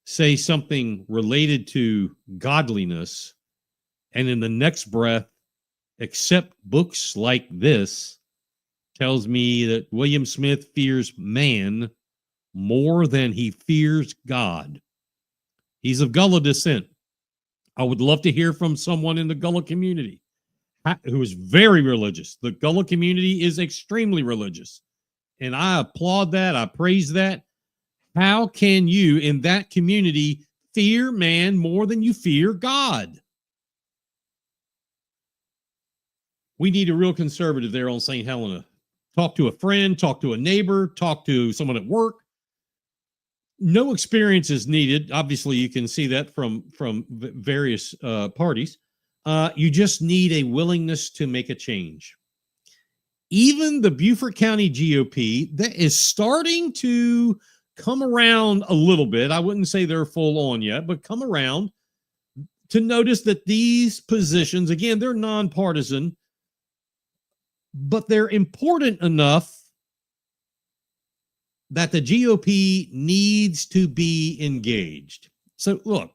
say something related to godliness, and in the next breath, accept books like this, tells me that William Smith fears man more than he fears God. He's of Gullah descent. I would love to hear from someone in the Gullah community who is very religious. The Gullah community is extremely religious, and I applaud that. I praise that. How can you in that community fear man more than you fear God? We need a real conservative there on St. Helena. Talk to a friend, talk to a neighbor, talk to someone at work. No experience is needed. Obviously, you can see that from various parties. You just need a willingness to make a change. Even the Beaufort County GOP that is starting to come around a little bit. I wouldn't say they're full on yet, but come around to notice that these positions, again, they're nonpartisan, but they're important enough that the GOP needs to be engaged. So look,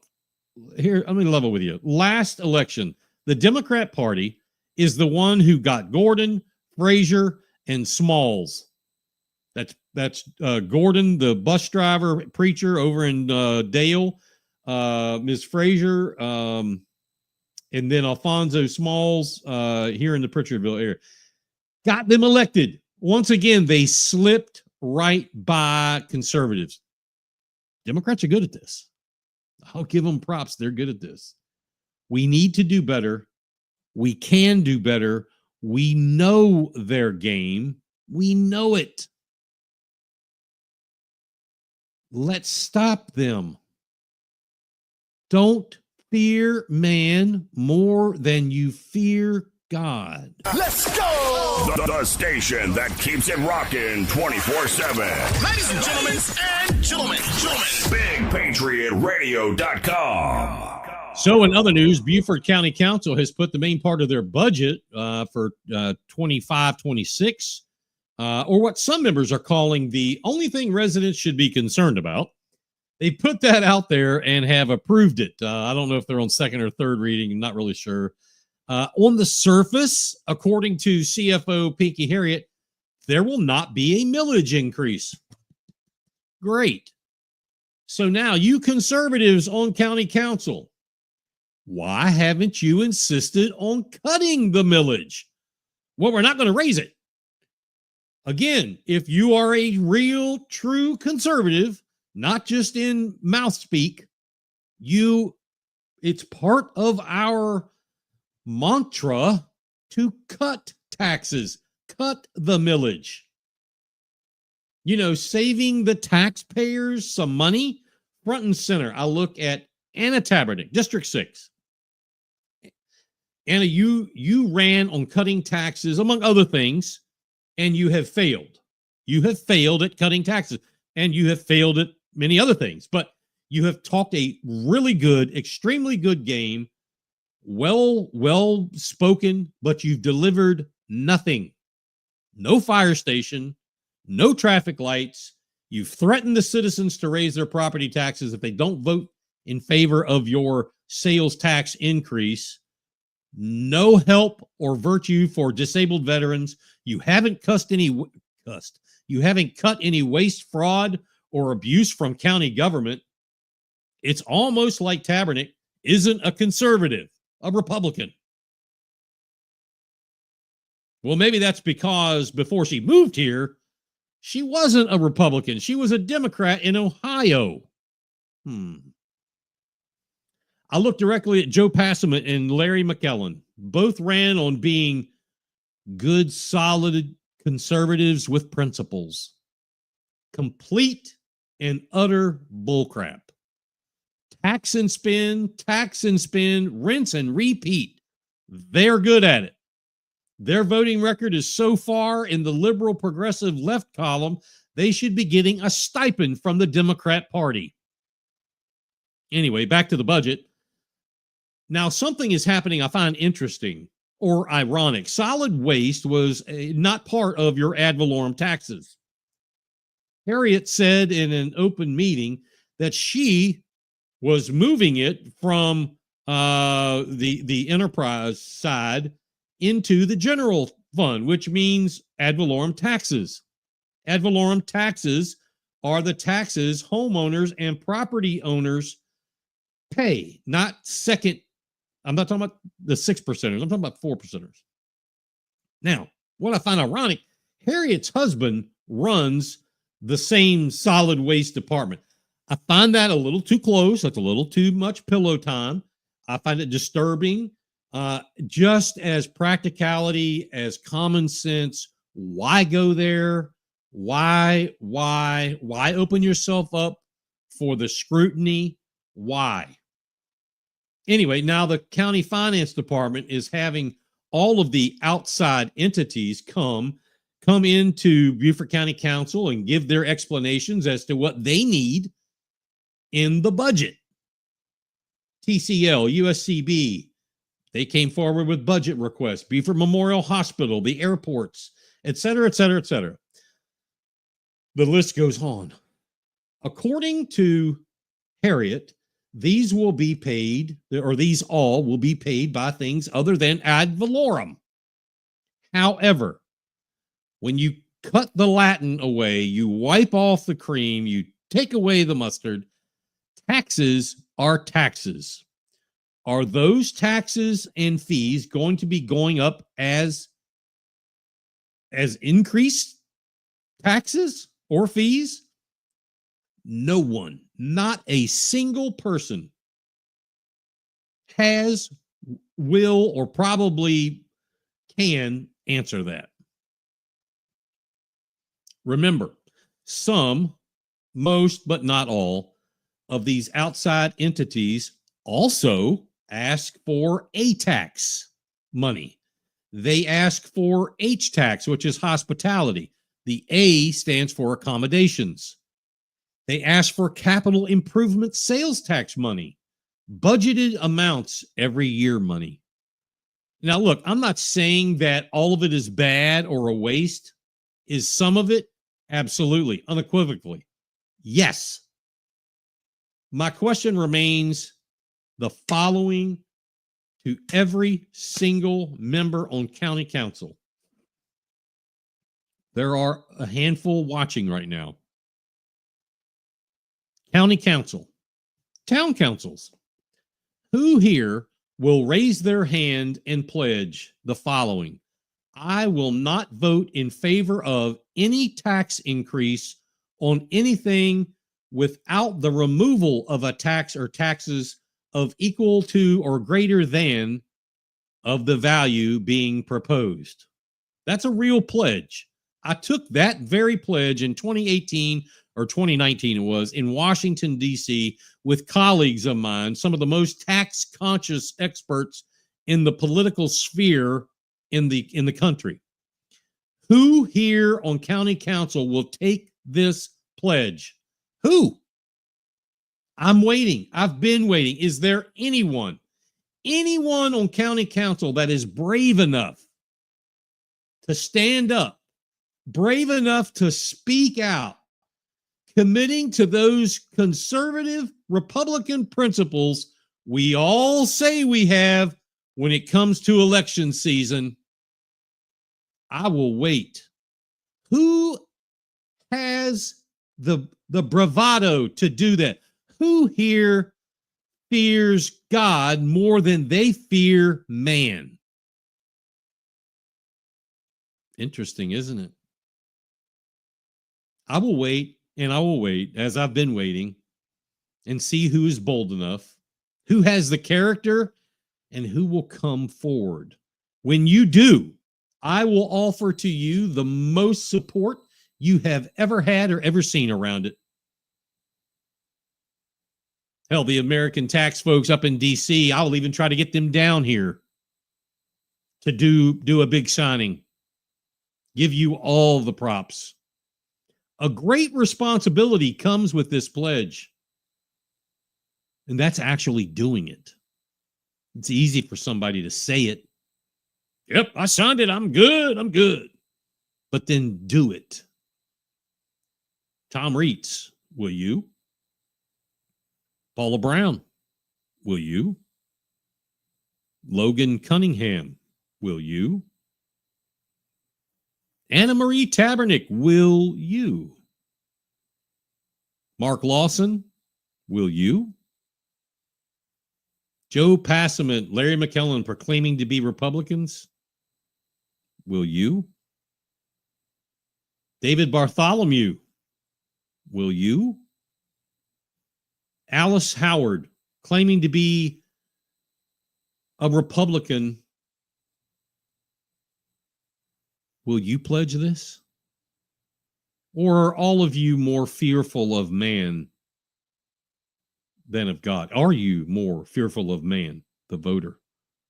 here, I'm going to level with you. Last election, the Democrat Party is the one who got Gordon, Frazier, and Smalls. That's Gordon, the bus driver, preacher over in Dale, Ms. Frazier, and then Alfonso Smalls here in the Pritchardville area. Got them elected. Once again, they slipped right by conservatives. Democrats are good at this. I'll give them props. They're good at this. We need to do better. We can do better. We know their game. We know it. Let's stop them. Don't fear man more than you fear God. Let's go! The station that keeps it rocking 24/7. Ladies and gentlemen, BigPatriotRadio.com. So in other news, Beaufort County Council has put the main part of their budget for 25-26, or what some members are calling the only thing residents should be concerned about, they put that out there and have approved it. I don't know if they're on second or third reading. I'm not really sure. On the surface, according to CFO Pinky Harriet, there will not be a millage increase. Great. So now you conservatives on county council, why haven't you insisted on cutting the millage? Well, we're not going to raise it. Again, if you are a real, true conservative, not just in mouth speak, it's part of our mantra to cut taxes, cut the millage. You know, saving the taxpayers some money, front and center. I look at Anna Tabernick, District 6. Anna, you ran on cutting taxes, among other things, and you have failed. You have failed at cutting taxes, and you have failed at many other things. But you have talked a really good, extremely good game, well spoken, but you've delivered nothing. No fire station, no traffic lights. You've threatened the citizens to raise their property taxes if they don't vote in favor of your sales tax increase. No help or virtue for disabled veterans. You haven't You haven't cut any waste, fraud, or abuse from county government. It's almost like Tabernick isn't a conservative, a Republican. Well, maybe that's because before she moved here, she wasn't a Republican. She was a Democrat in Ohio. I looked directly at Joe Passman and Larry McKellen. Both ran on being good, solid conservatives with principles. Complete and utter bullcrap. Tax and spin, rinse and repeat. They're good at it. Their voting record is so far in the liberal progressive left column, they should be getting a stipend from the Democrat Party. Anyway, back to the budget. Now, something is happening I find interesting or ironic. Solid waste was not part of your ad valorem taxes. Harriet said in an open meeting that she was moving it from the enterprise side into the general fund, which means ad valorem taxes. Ad valorem taxes are the taxes homeowners and property owners pay, not second. I'm not talking about the 6%ers. I'm talking about 4%ers. Now, what I find ironic, Harriet's husband runs the same solid waste department. I find that a little too close. That's a little too much pillow time. I find it disturbing. Just as practicality, as common sense, why go there? Why open yourself up for the scrutiny? Why? Anyway, now the county finance department is having all of the outside entities come into Beaufort County Council and give their explanations as to what they need in the budget. TCL, USCB, they came forward with budget requests. Beaufort Memorial Hospital, the airports, et cetera, et cetera, et cetera. The list goes on. According to Harriet, these will be paid, or these all will be paid by things other than ad valorem. However, when you cut the Latin away, you wipe off the cream, you take away the mustard, taxes are taxes. Are those taxes and fees going to be going up as increased taxes or fees? No one, not a single person has, will, or probably can answer that. Remember, most, but not all, of these outside entities also ask for A-tax money. They ask for H-tax, which is hospitality. The A stands for accommodations. They ask for capital improvement sales tax money, budgeted amounts every year money. Now, look, I'm not saying that all of it is bad or a waste. Is some of it? Absolutely, unequivocally. Yes. My question remains the following to every single member on county council. There are a handful watching right now. County council, town councils. Who here will raise their hand and pledge the following? I will not vote in favor of any tax increase on anything without the removal of a tax or taxes of equal to or greater than of the value being proposed. That's a real pledge. I took that very pledge in 2018 or 2019 it was in Washington, D.C. with colleagues of mine, some of the most tax conscious experts in the political sphere in the country. Who here on county council will take this pledge? Who? I'm waiting. I've been waiting. Is there anyone on county council that is brave enough to stand up, brave enough to speak out, committing to those conservative Republican principles we all say we have when it comes to election season? I will wait. Who has the bravado to do that? Who here fears God more than they fear man? Interesting, isn't it? I will wait, and I will wait, as I've been waiting, and see who is bold enough, who has the character, and who will come forward. When you do, I will offer to you the most support you have ever had or ever seen around it. Hell, the American tax folks up in D.C., I will even try to get them down here to do a big signing. Give you all the props. A great responsibility comes with this pledge, and that's actually doing it. It's easy for somebody to say it. Yep, I signed it. I'm good. But then do it. Tom Reitz, will you? Paula Brown, will you? Logan Cunningham, will you? Anna Marie Tabernick, will you? Mark Lawson, will you? Joe Passament, Larry McKellen proclaiming to be Republicans, will you? David Bartholomew, will you? Alice Howard, claiming to be a Republican, will you pledge this? Or are all of you more fearful of man than of God? Are you more fearful of man, the voter,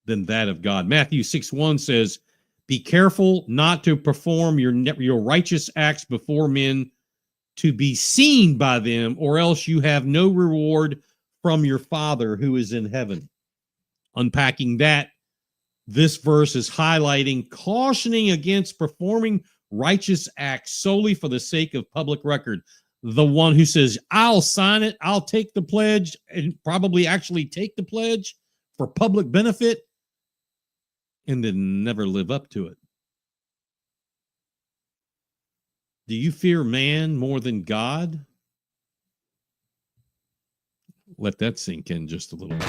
than that of God? Matthew 6:1 says, be careful not to perform your righteous acts before men to be seen by them, or else you have no reward from your Father who is in heaven. Unpacking that, this verse is highlighting, cautioning against performing righteous acts solely for the sake of public record. The one who says, I'll sign it, I'll take the pledge, and probably actually take the pledge for public benefit, and then never live up to it. Do you fear man more than God? Let that sink in just a little bit.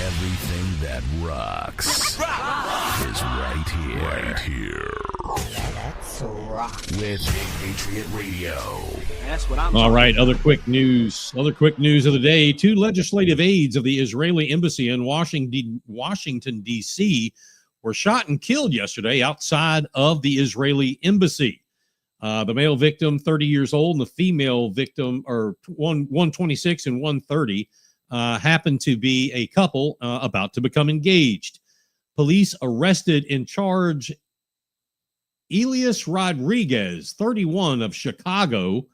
Everything that rocks is right here. Right here. Let's rock with Big Patriot Radio. That's what I'm All right, other quick news of the day. 2 legislative aides of the Israeli embassy in Washington, D.C. were shot and killed yesterday outside of the Israeli embassy. The male victim, 30 years old, and the female victim, or 126 and 130, happened to be a couple about to become engaged. Police arrested and charged Elias Rodriguez, 31, of Chicago,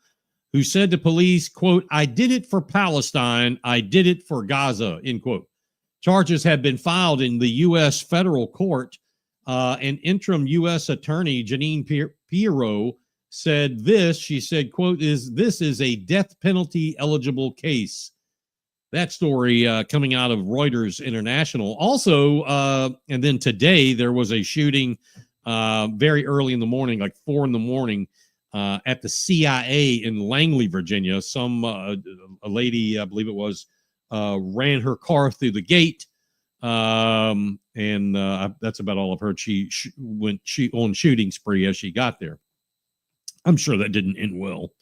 who said to police, quote, I did it for Palestine, I did it for Gaza, end quote. Charges have been filed in the U.S. federal court. And interim U.S. attorney Janine Pirro said this. She said, quote, this is a death penalty eligible case. That story coming out of Reuters International. Also, and then today there was a shooting very early in the morning, like 4 a.m, at the CIA in Langley, Virginia. Some a lady, I believe it was, ran her car through the gate, and that's about all I've heard. She went on shooting spree as she got there. I'm sure that didn't end well.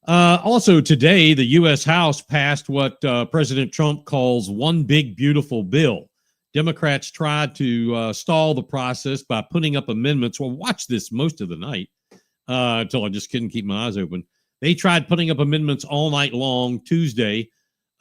Also today, the U.S. House passed what President Trump calls one big beautiful bill. Democrats tried to stall the process by putting up amendments. Well, watch this most of the night until I just couldn't keep my eyes open. They tried putting up amendments all night long Tuesday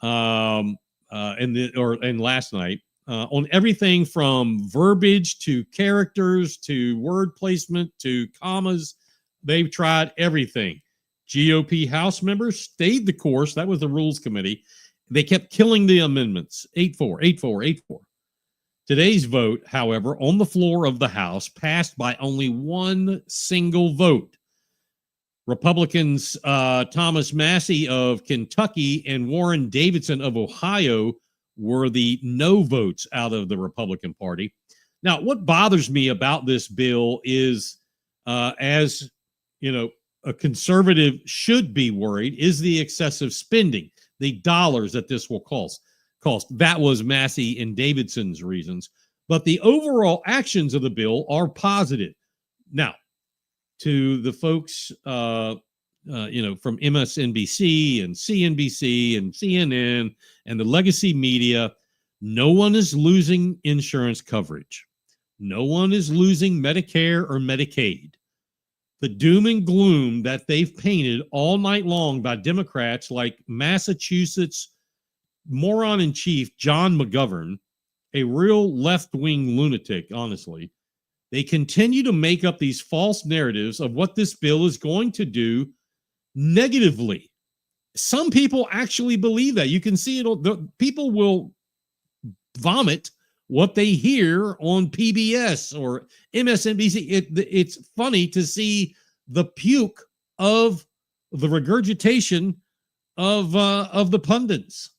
and last night on everything from verbiage to characters to word placement to commas. They've tried everything. GOP House members stayed the course. That was the Rules Committee. They kept killing the amendments. 8-4, 8-4, 8-4. Today's vote, however, on the floor of the House passed by only one single vote. Republicans Thomas Massie of Kentucky and Warren Davidson of Ohio were the no votes out of the Republican Party. Now, what bothers me about this bill is, as you know, a conservative should be worried, is the excessive spending, the dollars that this will cost. That was Massey and Davidson's reasons. But the overall actions of the bill are positive. Now, to the folks, from MSNBC and CNBC and CNN and the legacy media, no one is losing insurance coverage. No one is losing Medicare or Medicaid. The doom and gloom that they've painted all night long by Democrats like Massachusetts moron in chief John McGovern, a real left-wing lunatic, honestly. They continue to make up these false narratives of what this bill is going to do negatively. Some people actually believe that. You can see it. The people will vomit what they hear on PBS or MSNBC. It's funny to see the puke of the regurgitation of the pundits.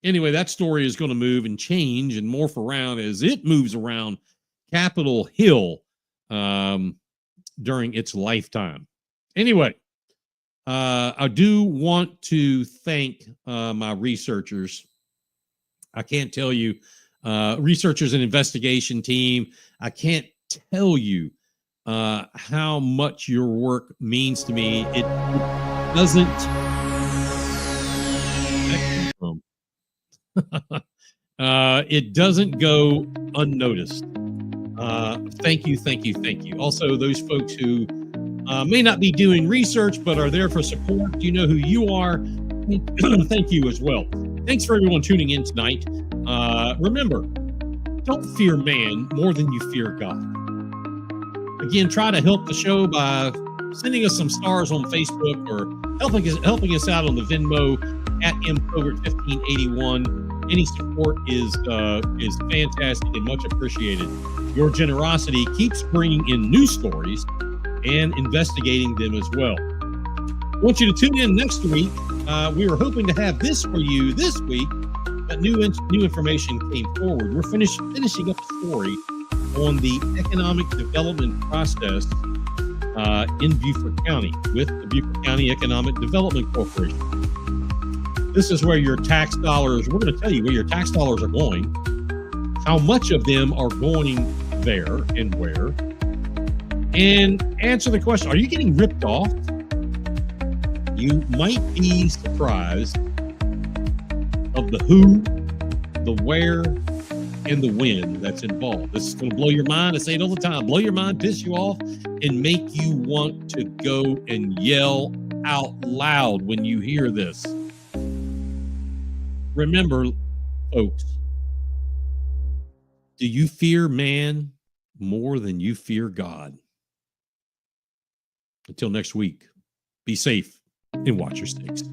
Anyway, that story is going to move and change and morph around as it moves around Capitol Hill during its lifetime. Anyway, I do want to thank my researchers. I can't tell you, researchers and investigation team, I can't tell you how much your work means to me. It doesn't. It doesn't go unnoticed. Thank you, thank you, thank you. Also, those folks who may not be doing research but are there for support, you know who you are. Thank you as well. Thanks for everyone tuning in tonight. Remember, don't fear man more than you fear God. Again, try to help the show by sending us some stars on Facebook or helping us out on the Venmo at mcovert1581. Any support is fantastic and much appreciated. Your generosity keeps bringing in new stories and investigating them as well. I want you to tune in next week. We were hoping to have this for you this week, but new information came forward. We're finishing up a story on the economic development process in Beaufort County with the Beaufort County Economic Development Corporation. This is where your tax dollars, we're going to tell you where your tax dollars are going, how much of them are going there and where, and answer the question, are you getting ripped off? You might be surprised of the who, the where, and the when that's involved. This is going to blow your mind. I say it all the time. Blow your mind, piss you off, and make you want to go and yell out loud when you hear this. Remember, folks, do you fear man more than you fear God? Until next week, be safe and watch your stakes.